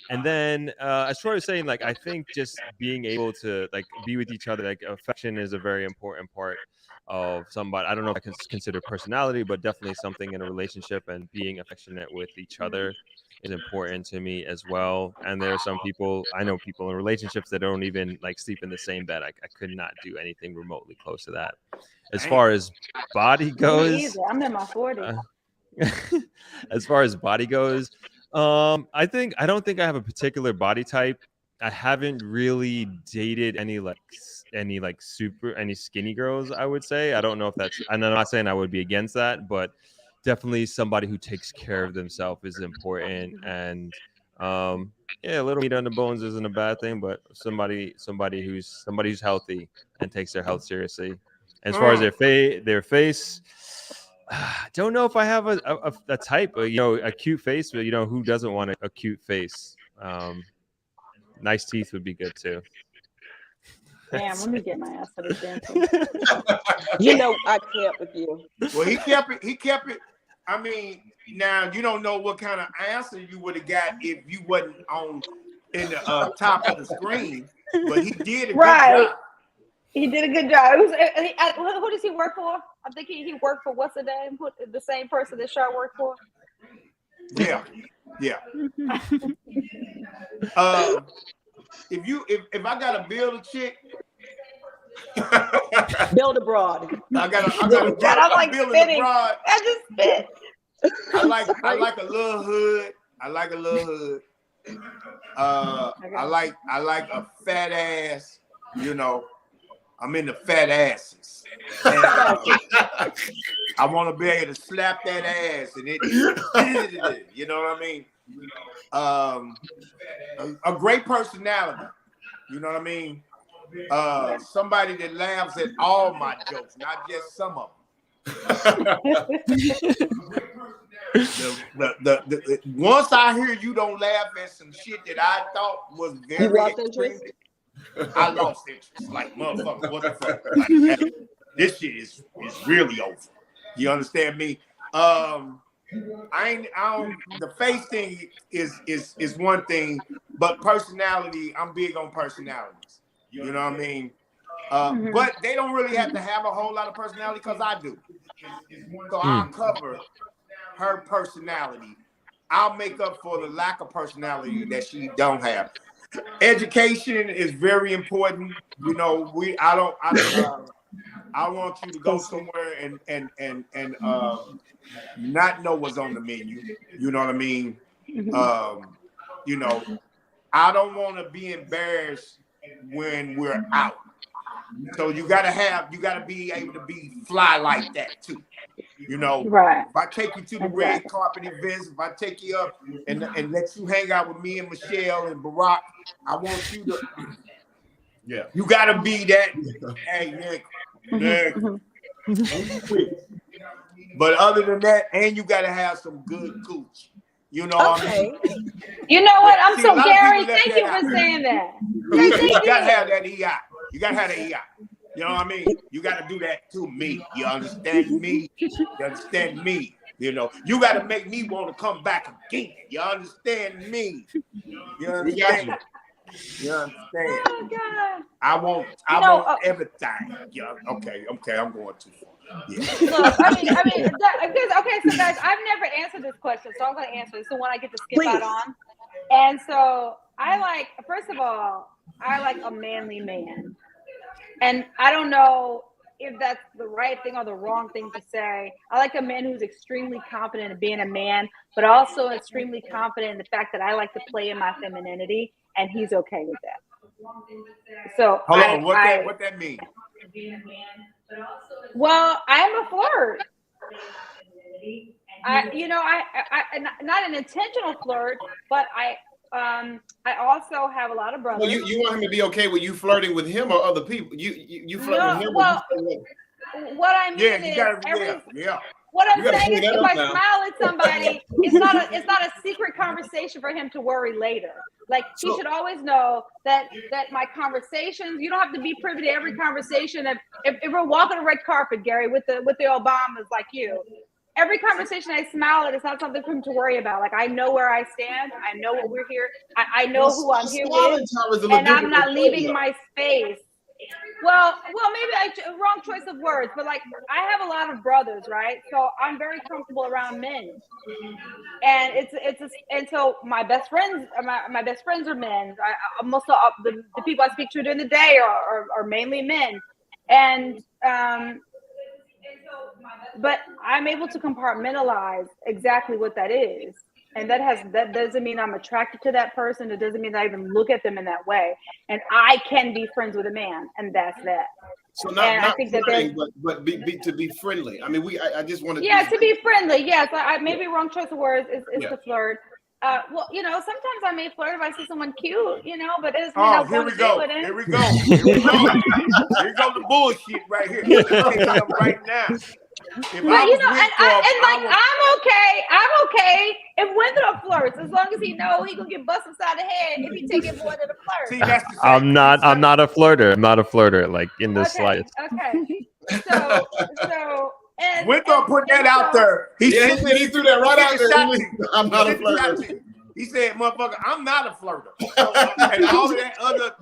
C: And then as far as saying, like, I think just being able to like be with each other, like affection is a very important part of somebody. I don't know if I can consider personality, but definitely something in a relationship, and being affectionate with each other is important to me as well. And there are some people, I know people in relationships that don't even like sleep in the same bed. I could not do anything remotely close to that. As far as body
E: Me
C: goes,
E: either. I'm in my 40s.
C: as far as body goes, I don't think I have a particular body type. I haven't really dated any skinny girls, I would say. I don't know if that's, and I'm not saying I would be against that, but definitely somebody who takes care of themselves is important. And a little meat on the bones isn't a bad thing, but somebody who's healthy and takes their health seriously. As far as their face, I don't know if I have a type, a cute face, but who doesn't want a cute face? Nice teeth would be good too.
E: Damn, let me get my ass to the dentist.
F: I can't with you.
D: Well, he kept it. I mean, now you don't know what kind of answer you would have got if you wasn't in the top of the screen, but he did a good job.
E: He did a good job. Who does he work for? I think he worked for, what's the name? The same person that Shar worked for?
D: Yeah. If I gotta build a chick,
F: Build abroad.
D: I gotta
E: I'm like
D: build
E: spitting.
D: abroad.
E: I just spit.
D: I like a little hood. I like a fat ass. I'm into fat asses. And, I want to be able to slap that ass and it. You know what I mean? A great personality. You know what I mean? somebody that laughs at all my jokes, not just some of them. Once I hear you don't laugh at some shit that I thought was very extreme, I lost interest. Like, motherfucker, what the fuck? Like, this shit is really over. You understand me? The face thing is one thing, but personality, I'm big on personalities. You know what I mean? But they don't really have to have a whole lot of personality because I do. So I'll cover her personality. I'll make up for the lack of personality that she don't have. Education is very important. You know, I want you to go somewhere and not know what's on the menu. You know what I mean? You know, I don't want to be embarrassed when we're out. So you gotta be able to be fly like that too. You know,
E: right.
D: If I take you to the red carpet events, if I take you up and let you hang out with me and Michelle and Barack, I want you to you gotta be that. Hey, Nick. But other than that, and you gotta have some good cooch. You know what I mean?
E: You know what? I'm so Gary, thank you for saying that.
D: You gotta have that EI. You gotta have the EI. You know what I mean? You gotta do that to me. You understand me? You understand me? You know, you gotta make me want to come back again. You understand me? You understand? You understand?
E: Oh God!
D: I want everything. Yeah. Okay. I'm going too far. Yeah.
E: Look, I mean, okay. So guys, I've never answered this question, so I'm going to answer this. So when I get to skip out on, and so first of all, I like a manly man, and I don't know if that's the right thing or the wrong thing to say. I like a man who's extremely confident in being a man, but also extremely confident in the fact that I like to play in my femininity, and he's okay with that. So
D: hold on, what that mean?
E: Well, I'm a flirt. I not an intentional flirt, but I also have a lot of brothers.
A: Well, you want him to be okay with you flirting with him or other people? You flirt with him?
E: Well, what I mean is what I'm saying is if I smile at somebody, it's not a secret conversation for him to worry later. Like he should always know that my conversations, you don't have to be privy to every conversation. If we're walking a red carpet, Gary, with the Obamas like you, every conversation I smile at is not something for him to worry about. Like I know where I stand, I know what we're here, I know who I'm here with, and I'm not leaving my space. Well, maybe wrong choice of words, but like I have a lot of brothers, right? So I'm very comfortable around men, and and so my best friends are men. Most of the people I speak to during the day are mainly men, and but I'm able to compartmentalize exactly what that is. And that doesn't mean I'm attracted to that person. It doesn't mean that I even look at them in that way. And I can be friends with a man, and that's that.
A: So not flirting, but to be friendly. I mean, I just want to.
E: Yeah, to be friendly. Yes, maybe wrong choice of words is to flirt. Well, sometimes I may flirt if I see someone cute, but it doesn't mean I'm going to stay with him.
D: Here we go. Here we go the bullshit right here. Right now.
E: I'm okay if Winthrop flirts as long as he know he gonna get busted upside the head if he take it more than a flirt.
D: See, that's
C: I'm not a flirter. I'm not a flirter, like in the slightest.
E: Okay. So and
D: Winthrop put that out there.
A: He threw that right out there. I'm not a flirter.
D: He said, "Motherfucker, I'm not a flirter." And all of that other,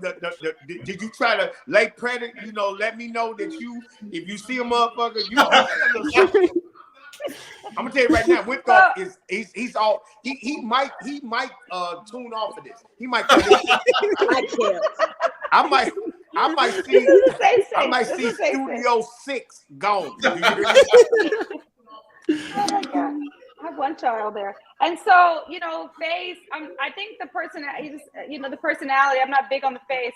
D: did you try to lay credit? Let me know that if you see a motherfucker, I'm gonna tell you right now, Winthrop he's all he might tune off of this. He might. I might see Studio 6 gone.
E: Oh my God. I have one child there. And so, face, I think the personality, the personality, I'm not big on the face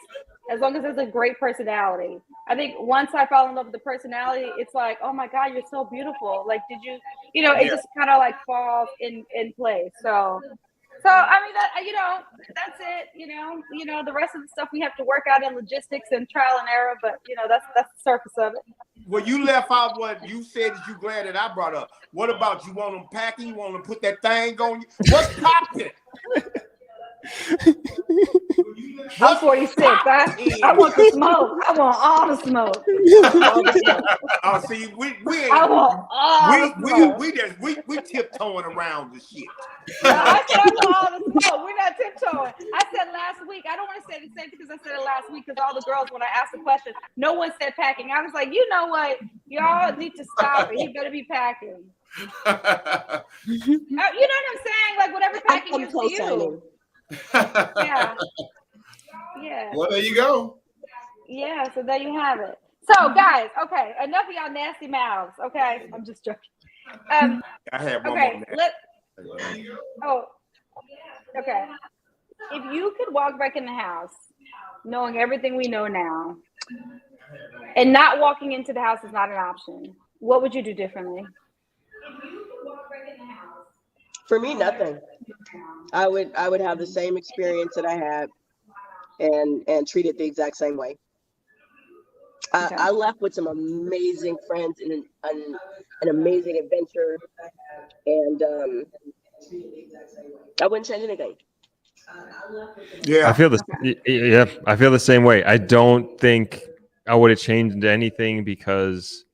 E: as long as it's a great personality. I think once I fall in love with the personality, it's like, oh my God, you're so beautiful. Like, did you, it just kind of like falls in place. So So I mean, that's it. The rest of the stuff we have to work out in logistics and trial and error. But that's the surface of it.
D: Well, you left out what you said that you glad that I brought up. What about you want them packing? You want them to put that thing on you? What's popping?
E: I'm 46. I want the smoke. I want all the smoke.
D: Oh, see,
E: I want all the smoke.
D: we tiptoeing around the shit.
E: No, I said I want all the smoke. We're not tiptoeing. I said last week. I don't want to say the same because I said it last week because all the girls, when I asked the question, no one said packing. I was like, you know what? Y'all need to stop it. He better be packing. You know what I'm saying? Like whatever packing you for you. Yeah.
A: Well, there you go.
E: Yeah, so there you have it. So, guys, okay, enough of y'all nasty mouths. Okay, I'm just joking.
D: I have one
E: okay,
D: more.
E: Okay. If you could walk back in the house, knowing everything we know now, and not walking into the house is not an option, what would you do differently?
F: For me, nothing. I would have the same experience that I had and treat it the exact same way.
E: Okay.
F: I left with some amazing friends and an amazing adventure, and I wouldn't change anything.
D: Yeah,
C: I feel the same way. I don't think I would have changed anything because,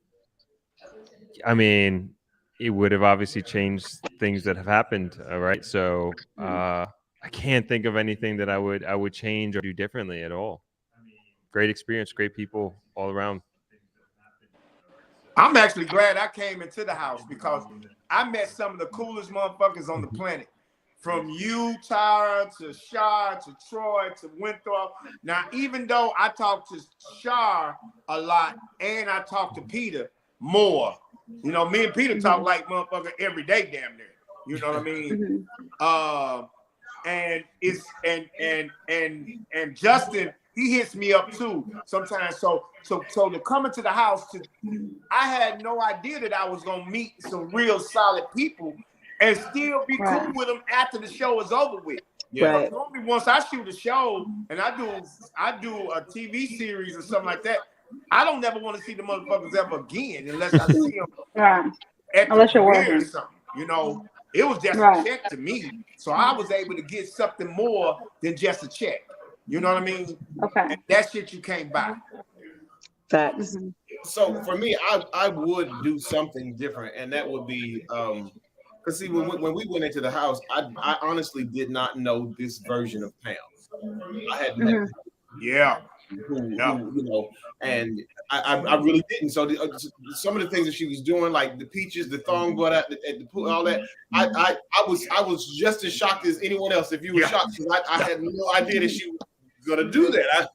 C: I mean, it would have obviously changed things that have happened. Right. So I can't think of anything that I would change or do differently at all. Great experience, great people all around.
D: I'm actually glad I came into the house because I met some of the coolest motherfuckers on the planet. From you, Tyra, to Shar, to Troy, to Winthrop. Now, even though I talk to Shar a lot and I talk to Peter more, me and Peter talk like motherfucker every day, damn near. You know what I mean? And it's and Justin, he hits me up too sometimes. So to come into the house, I had no idea that I was gonna meet some real solid people and still be cool with them after the show is over with.
A: Yeah.
F: Right.
D: Normally, once I shoot a show and I do a TV series or something like that, I don't never want to see the motherfuckers ever again unless I see them
E: Unless you're
D: premiere or
E: working.
D: something. It was just a check to me, so I was able to get something more than just a check. You know what I mean?
E: Okay.
D: And that shit you can't buy.
F: Facts.
A: So for me, I would do something different, and that would be because see, when we went into the house, I honestly did not know this version of Pam. I had met
D: Yeah.
A: who and I really didn't. So some of the things that she was doing, like the peaches, the thong butt at the pool, all that, I was just as shocked as anyone else. If you were shocked, because I had no idea that she was gonna do that.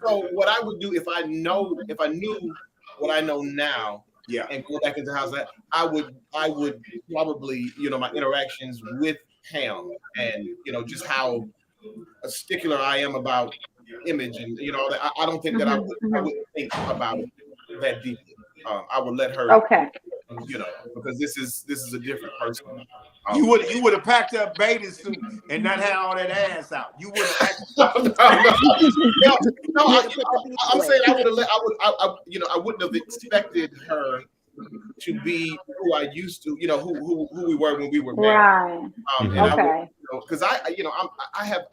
A: So what I would do if I knew what I know now, and go back into the house, I would probably my interactions with Pam and just how stickler I am about image and I don't think that I would think about it that deeply. I would let her because this is a different person.
D: You would have packed up bathing suit and not had all that ass out. You would have.
A: I'm saying I wouldn't have expected her to be who I used to, who we were when we were married.
E: Right.
A: Because I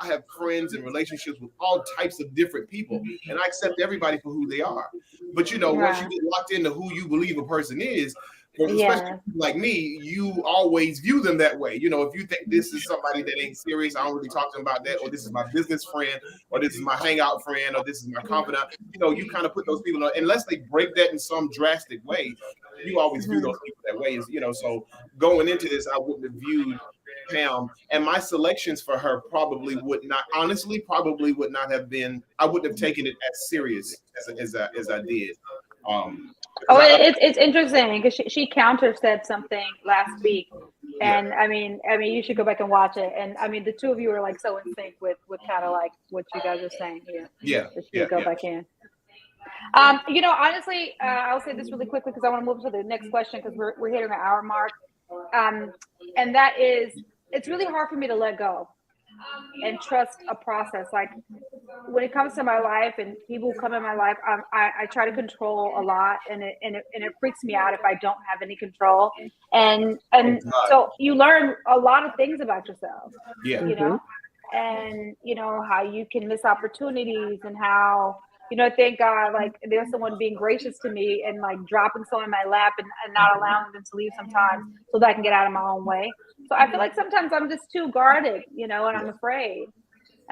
A: have friends and relationships with all types of different people, and I accept everybody for who they are. But once you get locked into who you believe a person is, especially like me, you always view them that way. If you think this is somebody that ain't serious, I don't really talk to them about that, or this is my business friend, or this is my hangout friend, or this is my confidant. You kind of put those people, unless they break that in some drastic way, you always view those people that way. So going into this, I wouldn't have viewed Pam, and my selections for her probably would not have been. I wouldn't have taken it as serious as I did.
E: It's interesting because she counter said something last week, and I mean you should go back and watch it. And I mean the two of you are like so in sync with kind of like what you guys are saying here. Go back in. Honestly, I'll say this really quickly because I want to move to the next question because we're hitting an hour mark. And that is, it's really hard for me to let go and trust a process. Like when it comes to my life and people who come in my life, I try to control a lot, and it freaks me out if I don't have any control. And so you learn a lot of things about yourself.
A: Yeah.
E: You know, and you know how you can miss opportunities, and how, you know, thank God, like there's someone being gracious to me and like dropping someone in my lap and not allowing them to leave sometimes so that I can get out of my own way. So I feel like sometimes I'm just too guarded, you know, and I'm afraid.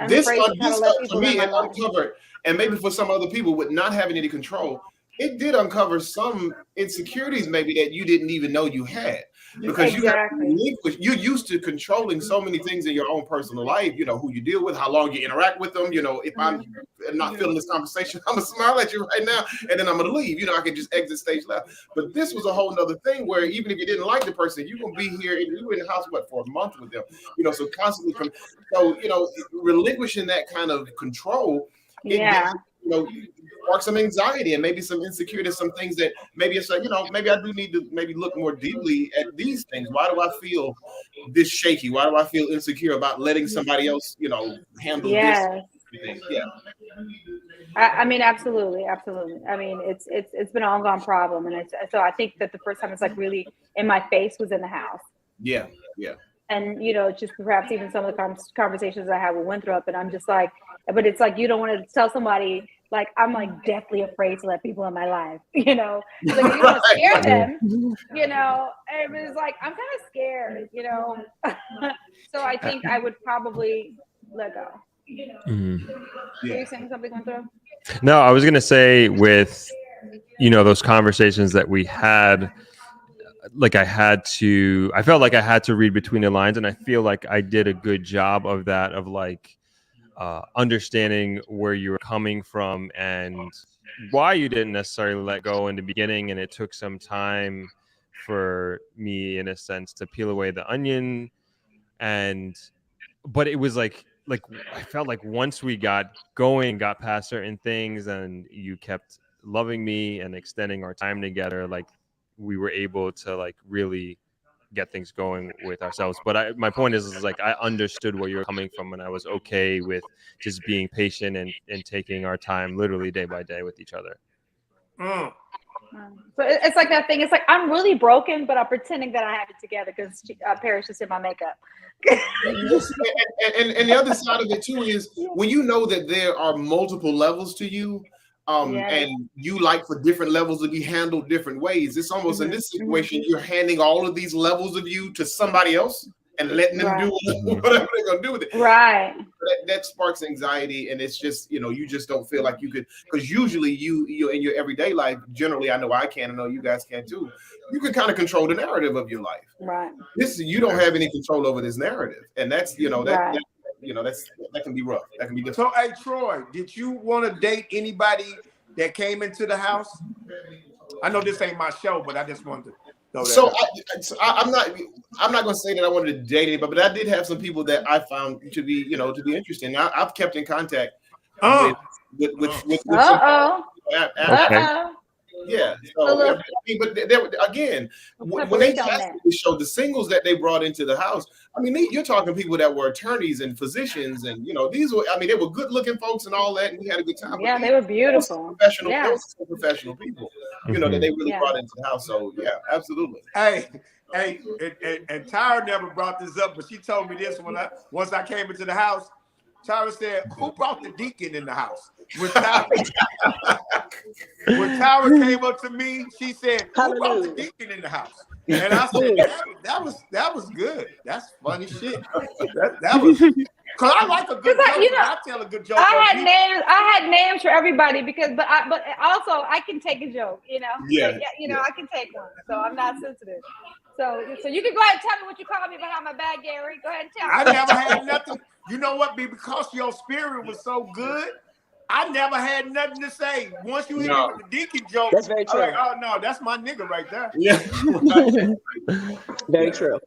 A: This
E: to kind of let
A: to
E: people
A: me,
E: in my
A: it
E: life.
A: uncovered, and maybe for some other people with not having any control, it did uncover some insecurities maybe that you didn't even know you had, because you're used to controlling so many things in your own personal life. You know, who you deal with, how long you interact with them. You know, if I'm not feeling this conversation, I'm gonna smile at you right now, and then I'm gonna leave. You know, I can just exit stage left. But this was a whole nother thing where even if you didn't like the person, you're gonna be here and you were in the house for a month with them. You know, so constantly so you know, relinquishing that kind of control, spark some anxiety and maybe some insecurity, some things that maybe it's like, you know, maybe I do need to maybe look more deeply at these things. Why do I feel this shaky? Why do I feel insecure about letting somebody else, you know, handle this? Yeah.
E: I mean, absolutely. I mean, it's been an ongoing problem, and so I think that the first time it's like really in my face was in the house.
A: Yeah.
E: And you know, just perhaps even some of the conversations I had with Winthrop, and I'm just like, but it's like you don't want to tell somebody. Like I'm like deathly afraid to let people in my life, you know. Like you don't want to scare them, you know. And it was like I'm kind of scared, you know. So I think I would probably let go.
C: Mm-hmm.
E: Were you saying something, Winthrop?
C: No, I was gonna say with, you know, those conversations that we had, like I felt like I had to read between the lines, and I feel like I did a good job of that, of like understanding where you were coming from and why you didn't necessarily let go in the beginning. And it took some time for me, in a sense, to peel away the onion. But it was like I felt like once we got going, got past certain things, and you kept loving me and extending our time together, like we were able to like really get things going with ourselves. But my point is like I understood where you were coming from, and I was okay with just being patient and taking our time literally day by day with each other.
E: So it's like that thing. It's like I'm really broken, but I'm pretending that I have it together because Paris just in my makeup.
A: and the other side of it too is when you know that there are multiple levels to you, and you like for different levels to be handled different ways. It's almost in this situation, you're handing all of these levels of you to somebody else and letting them do whatever they're gonna do with it.
E: Right.
A: That sparks anxiety, and it's just, you know, you just don't feel like you could, because usually you in your everyday life, generally, I know I can, I know you guys can too. You can kind of control the narrative of your life.
E: Right.
A: You don't have any control over this narrative, and that's, you know, that can be rough. That can be difficult.
D: So, hey, Troy, did you want to date anybody that came into the house? I know this ain't my show, but I just wanted to know that.
A: So I'm not going to say that I wanted to date anybody, but I did have some people that I found to be, you know, to be interesting. I've kept in contact with some people. Yeah. So, I mean, but again, when they tested the show, the singles that they brought into the house, I mean, you're talking people that were attorneys and physicians, and you know, these were, I mean, they were good-looking folks and all that, and we had a good time.
E: Yeah, they were beautiful.
A: Professional people, you know, that they really brought into the house. So, yeah, absolutely.
D: Hey, and Tyra never brought this up, but she told me this once I came into the house. Tyra said, "Who brought the deacon in the house?" When Tyra came up to me, she said, "Who brought the deacon in the house?" And I said, "That was good. That's funny shit. That was." Cause I like a good joke. You know, I tell a good joke.
E: I had names for everybody but also I can take a joke. You know.
A: Yeah.
E: You know, I can take one, so I'm not sensitive. So you can go ahead and tell me what you call me behind my back, Gary. Go ahead and tell me.
D: I never had nothing. You know what? Because your spirit was so good, I never had nothing to say. Once you hit me with the deacon joke,
F: that's very true.
D: Like, oh no, that's my nigga right there.
A: Yeah.
F: Very true.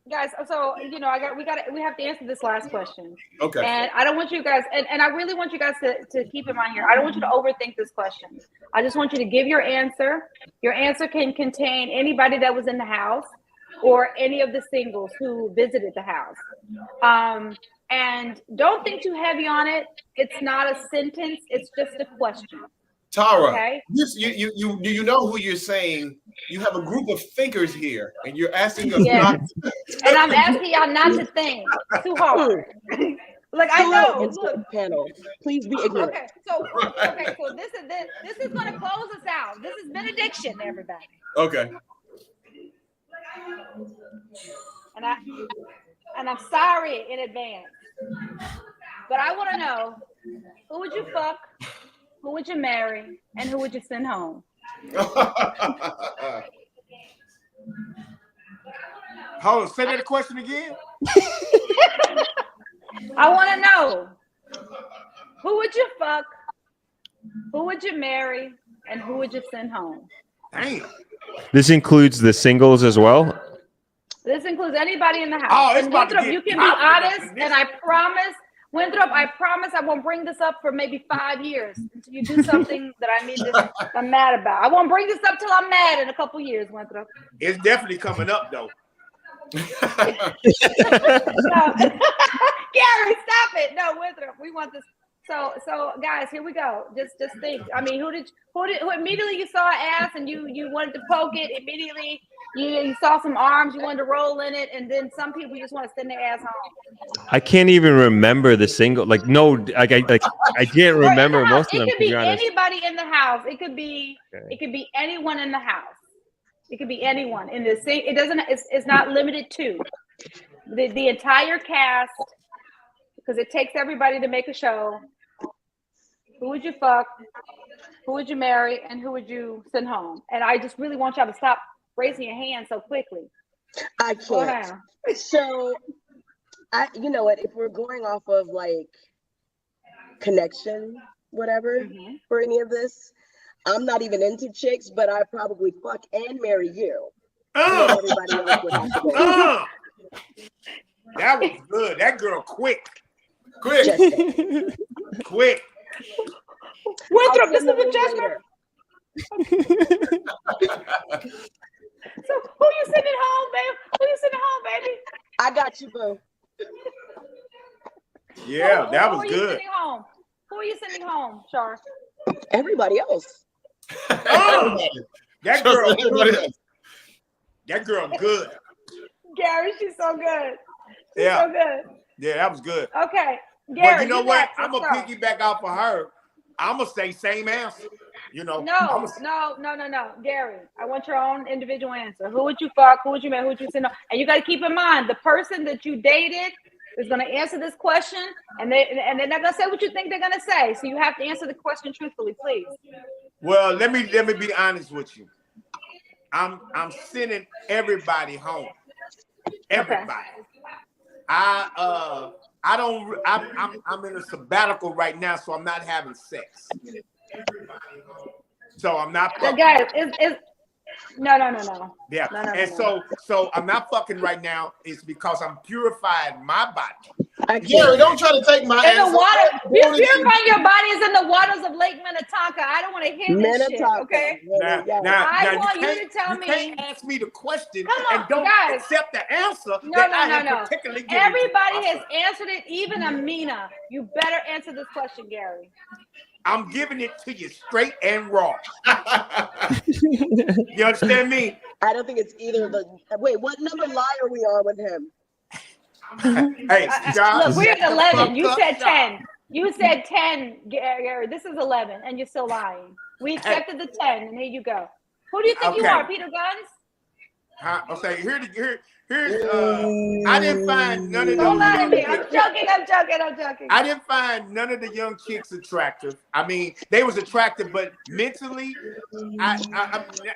E: Guys, so you know, we have to answer this last question.
A: Okay.
E: And I don't want you guys, and I really want you guys to keep in mind here. I don't want you to overthink this question. I just want you to give your answer. Your answer can contain anybody that was in the house, or any of the singles who visited the house. And don't think too heavy on it. It's not a sentence. It's just a question.
A: Tara,
E: Okay.
A: you know who you're saying? You have a group of thinkers here, and you're asking us
E: Yeah.
A: not.
E: And I'm asking y'all not to think too hard. Like I know. Look.
F: Panel, please be ignorant.
E: Okay. So this is going to close us out. This is benediction, everybody.
A: Okay.
E: And I'm sorry in advance, but I want to know, who would you fuck, who would you marry, and who would you send home?
D: Hold on, say that question again.
E: I want to know, who would you fuck, who would you marry, and who would you send home?
D: Damn.
C: This includes the singles as well.
E: This includes anybody in the house.
D: Oh, it's
E: And
D: about to
E: Winthrop,
D: get
E: you can be
D: hot for
E: honest,
D: this.
E: and I promise, Winthrop, I promise I won't bring this up for maybe 5 years until you do something that I'm mad about. I won't bring this up till I'm mad in a couple years, Winthrop.
D: It's definitely coming up though.
E: No. Gary, stop it. No, Winthrop, we want this. So guys, here we go. Just think. I mean, who immediately you saw ass and you wanted to poke it immediately. You saw some arms, you wanted to roll in it, and then some people just want to send their ass home.
C: I can't even remember the single. Like no, I can't remember most of them.
E: It could be
C: to be honest.
E: anybody in the house. It could be anyone in the house. It could be anyone in the same. It doesn't. It's not limited to the entire cast, because it takes everybody to make a show. Who would you fuck? Who would you marry? And who would you send home? And I just really want y'all to stop raising your hand so quickly.
F: I can't. So, you know what? If we're going off of like connection, whatever, for any of this, I'm not even into chicks, but I probably fuck and marry you. Everybody else would have to go.
D: That was good. That girl quick.
E: Winthrop, this is a judgment. So who you sending home, babe? Who you sending home, baby?
F: I got you, boo.
D: Yeah, that was
E: Who are you
D: good.
E: sending home? Who are you sending home, Char?
F: Everybody else.
D: That girl good. That girl good.
E: Gary, she's so good. She's
D: Yeah.
E: so good.
D: Yeah, that was good.
E: Okay. Gary,
D: But you know what?
E: next.
D: I'm
E: Let's
D: gonna
E: go.
D: piggyback off of her. I'm gonna say same answer. You know.
E: No. Gary, I want your own individual answer. Who would you fuck? Who would you marry? Who would you send home? And you got to keep in mind, the person that you dated is going to answer this question, and they're not going to say what you think they're going to say. So you have to answer the question truthfully, please.
D: Well, let me be honest with you. I'm sending everybody home. Everybody. Okay. I'm in a sabbatical right now, so I'm not having sex. So I'm not fucking.
E: Guys, no.
D: Yeah.
E: No.
D: So I'm not fucking right now. It's because I'm purifying my body.
A: Gary, don't try to take my
E: in
A: answer.
E: the water. You're purifying your bodies in the waters of Lake Minnetonka. I don't want to hear this shit, okay? I want you to tell me.
D: You can't ask me the question
E: and
D: don't
E: guys.
D: accept the answer
E: No.
D: particularly given.
E: Everybody has answered it, even Amina. You better answer this question, Gary.
D: I'm giving it to you straight and raw. You understand me?
F: I don't think it's either of the. Wait, what number lie are we on with him?
D: Hey, John,
E: look, we're at 11. You said 10. You said 10, Gary. This is 11, and you're still lying. We accepted the 10, and here you go. Who do you think you are, Peter Guns?
D: Okay, here's I didn't find none of
E: Don't lie to me.
D: them.
E: I'm joking.
D: I didn't find none of the young chicks attractive. I mean, they was attractive, but mentally,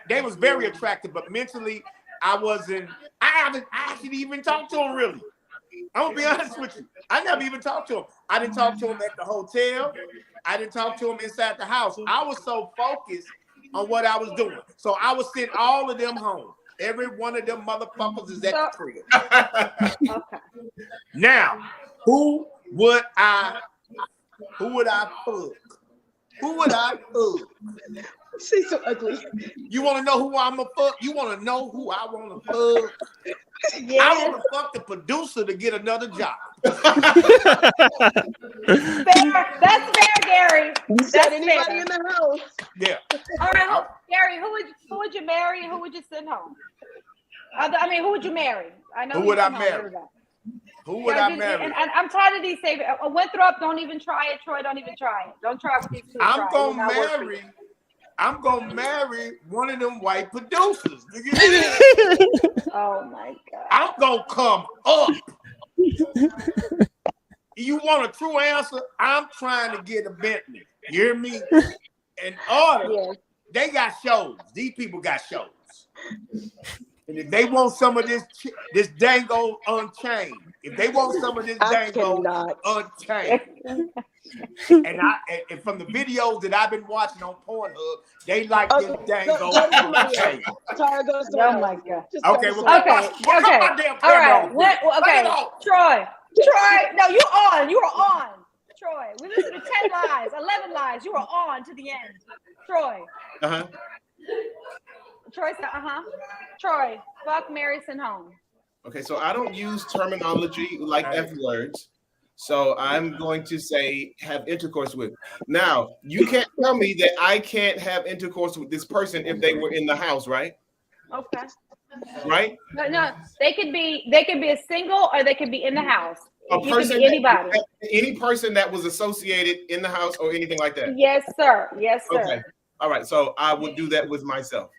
D: they was very attractive, but mentally, I wasn't. I actually even talked to them really. I'm gonna be honest with you. I never even talked to them. I didn't talk to them at the hotel. I didn't talk to them inside the house. I was so focused on what I was doing. So I would send all of them home. Every one of them motherfuckers is at the crib.
E: Okay.
D: Now, who would I fuck? Who would I fuck?
F: She's so ugly.
D: You want to know who I'm gonna fuck? You want to know who I want to fuck?
E: Yes.
D: I want to fuck the producer to get another job.
E: Fair. That's fair, Gary.
F: You said
E: That's
F: anybody
E: fair.
F: in the house.
D: Yeah.
E: All right, Gary, who would you marry? Who would you send home? I mean, who would you marry? I know.
D: Who would I marry? Who would I marry?
E: And I'm tired of these saving. Winthrop, don't even try it. Troy, don't even try it. Don't try it with these two.
D: I'm gonna marry one of them white producers.
E: Oh my God.
D: I'm gonna come up. You want a true answer? I'm trying to get a Bentley. You hear me? In order,
E: Yes.
D: they got shows. These people got shows. And if they want some of this dango unchained, if they want some of this dango unchained, and from the videos that I've been watching on Pornhub, they like this dango unchained.
E: Oh my God.
D: Okay, well,
E: Okay. All right. Okay. Troy. No, you're on. You are on. Troy. We listened to 10 lies, 11 lies. You are on to the end. Troy. Troy said, Troy, fuck, marry, send home.
A: Okay, so I don't use terminology like F words. So I'm going to say have intercourse with. Now, you can't tell me that I can't have intercourse with this person if they were in the house, right?
E: Okay.
A: Right?
E: No, they could be a single or they could be in the house.
A: A
E: You
A: person,
E: could be anybody.
A: any person that was associated in the house or anything like that.
E: Yes, sir. Yes, sir.
A: Okay. All right. So I would do that with myself.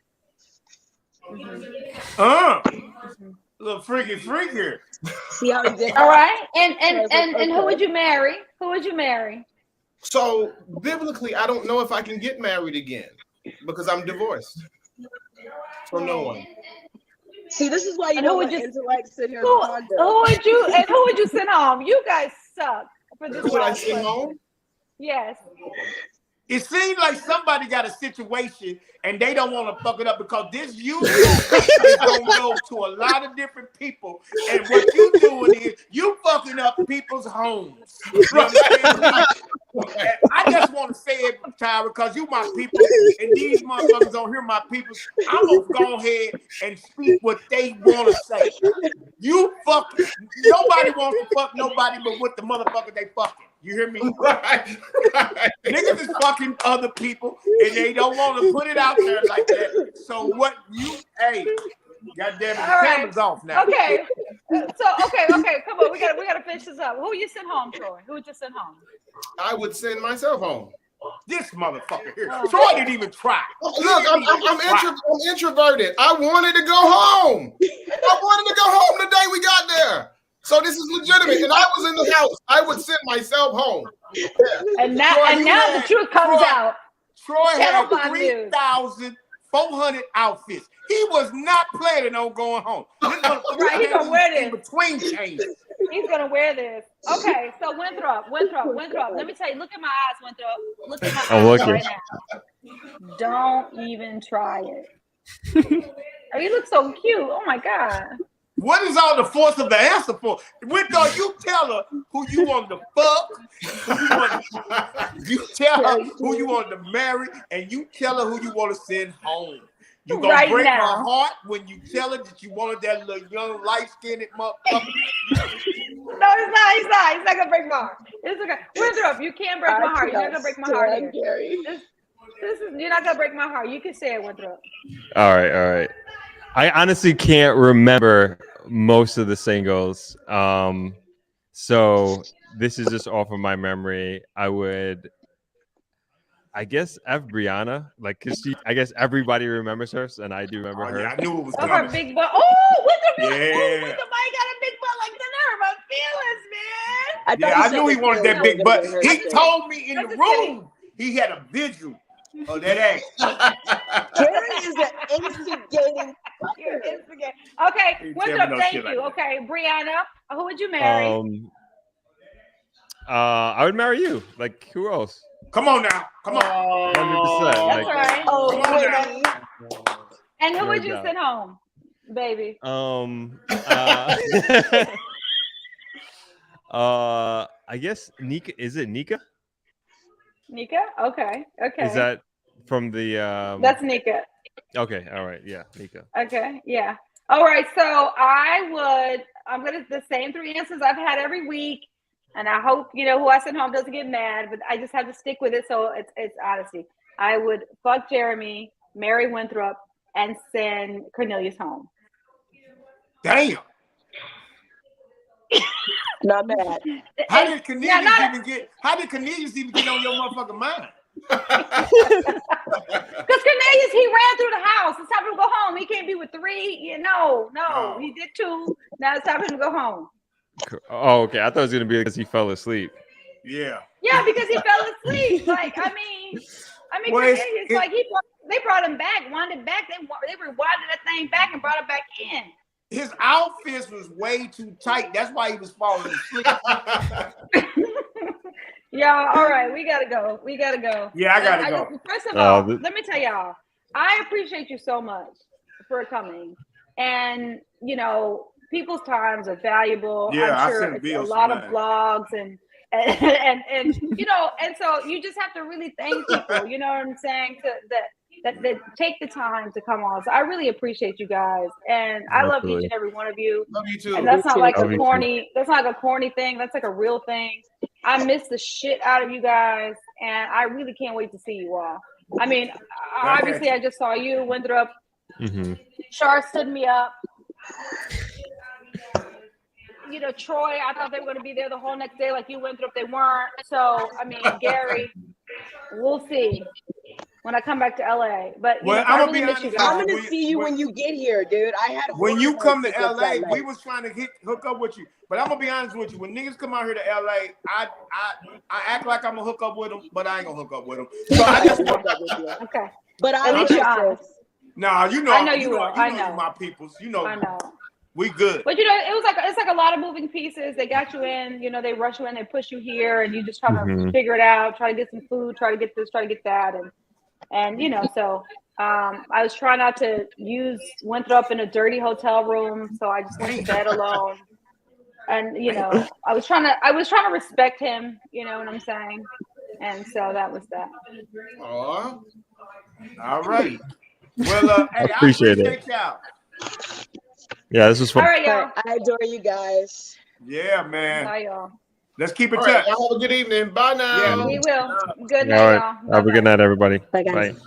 D: Little freaky.
F: See how they
E: All right. And who would you marry? Who would you marry?
A: So biblically, I don't know if I can get married again because I'm divorced from no one.
F: See, this is why you
E: And
F: don't
E: who
F: want
E: would
F: intellect sit here and
E: Who
F: ponder.
E: would you send home? You guys suck for this.
A: Who would I
E: last
A: send
E: question.
A: home?
E: Yes.
D: It seems like somebody got a situation and they don't want to fuck it up because this YouTube is gonna go to a lot of different people, and what you doing is you fucking up people's homes. You understand? I just want to say it, Tyra, because you my people, and these motherfuckers don't hear my people. I'm gonna go ahead and speak what they want to say. You fuck. Nobody wants to fuck nobody but with the motherfucker they fucking. You hear me?
A: Right.
D: Niggas is fucking other people, and they don't want to put it out there like that. So what you, hey, goddamn it, the camera's off now.
E: Okay. So okay, come on, we gotta finish this up. Who you send home, Troy? Who would you send home?
A: I would send myself home.
D: This motherfucker here. Troy didn't even try.
A: Look, I'm introverted. I wanted to go home. I wanted to go home the day we got there. So this is legitimate. And I was in the house. I would send myself home. Yeah.
E: And now the truth comes out.
D: Troy had
E: Channel 5 News.
D: 3,400 outfits. He was not planning on going home.
E: Right, he's gonna wear this.
D: Between changes.
E: He's gonna wear this. Okay, so Winthrop. Let me tell you, look at my eyes, Winthrop. Look at my
C: I'm
E: eyes
C: looking.
E: right now. Don't even try it. Oh, you look so cute. Oh my God.
D: What is all the force of the answer for? Winthrop, you tell her who you want to fuck, you tell her who you want to marry, and you tell her who you want to send home. You gonna
E: Right
D: break
E: now.
D: her heart when you tell her that you wanted that little young light-skinned motherfucker.
E: No, he's not. He's not gonna break my heart. It's okay. Winthrop, you can't break my heart. You're not gonna break my heart here.
F: Gary.
E: This is you're not gonna break my heart. You can say it, Winthrop.
C: All right. I honestly can't remember most of the singles. So this is just off of my memory. I guess F Brianna, like, cause I guess everybody remembers her, and I do remember her.
D: Yeah, I knew it was
E: Oh, her
D: coming.
E: big butt. Oh, Winthrop!
D: Yeah.
E: Oh, Winthrop, I got a big butt like the nerve. My feelings, man.
D: Yeah, I knew he wanted that big butt. He told me in the room he had a visual of that ass.
F: Gary is an instigating.
E: You're instigating. Okay, Winthrop, thank you. Okay, Brianna, who would you marry?
C: I would marry you. Like, who else?
D: Come on now. Come on.
C: 100%.
E: That's
C: Like,
E: right.
F: Oh,
D: Come on now.
E: And who would you
C: job.
E: send home, baby?
C: I guess Nika. Is it Nika?
E: Nika? Okay.
C: Is that from the?
E: That's Nika.
C: Okay. All right. Yeah, Nika.
E: Okay. Yeah. All right, so I'm gonna the same 3 answers I've had every week, and I hope who I send home doesn't get mad, but I just have to stick with it. So it's honesty. I would fuck Jeremy, marry Winthrop, and send Cornelius home.
D: Damn.
F: Not bad.
D: How did Cornelius even get on your motherfucking mind?
E: Because Cornelius, he ran through the house. It's time for him to go home. He can't be with 3. No, he did 2. Now it's time for him to go home.
C: Oh, okay. I thought it was gonna be because he fell asleep.
D: Yeah.
E: Yeah, because he fell asleep. Like, I mean,
D: Well,
E: Cornelius, like they brought him back, wound it back. They rewinded that thing back and brought it back in.
D: His outfits was way too tight. That's why he was falling asleep.
E: Y'all, all right, we gotta go.
D: Yeah, I gotta go.
E: First of all, let me tell y'all, I appreciate you so much for coming. And people's times are valuable.
D: Yeah,
E: I'm sure
D: I sent
E: it's
D: bills
E: a lot of
D: tonight.
E: blogs and so you just have to really thank people. You know what I'm saying? That take the time to come on. So I really appreciate you guys, and I love each and every one of you.
A: Love you too.
E: And that's not like
C: Love
E: a
C: you
E: corny. That's not like a corny thing. That's like a real thing. I miss the shit out of you guys, and I really can't wait to see you all. I mean, obviously, I just saw you, Winthrop.
C: Mm-hmm.
E: Char stood me up. Troy, I thought they were going to be there the whole next day, like you, Winthrop. They weren't. So, I mean, Gary, we'll see when I come back to LA. But
D: I'm gonna be
E: miss you
D: honest.
E: guys.
F: I'm gonna see you when you get here, dude. I had
D: When you come to
F: tickets
D: LA,
F: that night.
D: we was trying to hook up with you. But I'm gonna be honest with you. When niggas come out here to LA, I act like I'm gonna hook up with them, but I ain't gonna hook up with them. So I just want.
E: Okay.
F: But
E: At least you're honest.
D: Nah,
E: I know you will. I
D: know
E: know.
D: my peoples.
E: I know.
D: We good.
E: But it's like a lot of moving pieces. They got you in, they rush you in, they push you here, and you just try to figure it out, try to get some food, try to get this, try to get that, and so I was trying not to use Winthrop in a dirty hotel room, so I just went to bed alone. And I was trying to respect him, you know what I'm saying? And so that was that.
A: Aw.
D: All right. Well, hey, I appreciate y'all.
C: Yeah, this was fun.
E: All right, y'all.
F: I adore you guys.
D: Yeah, man.
E: Bye, y'all.
D: Let's keep in
A: All
D: touch.
A: right, y'all have a good evening. Bye now.
D: Yeah.
E: We will. Good
C: All
E: night,
C: right.
E: y'all.
C: Have a good night, everybody.
F: Bye, guys.
C: Bye.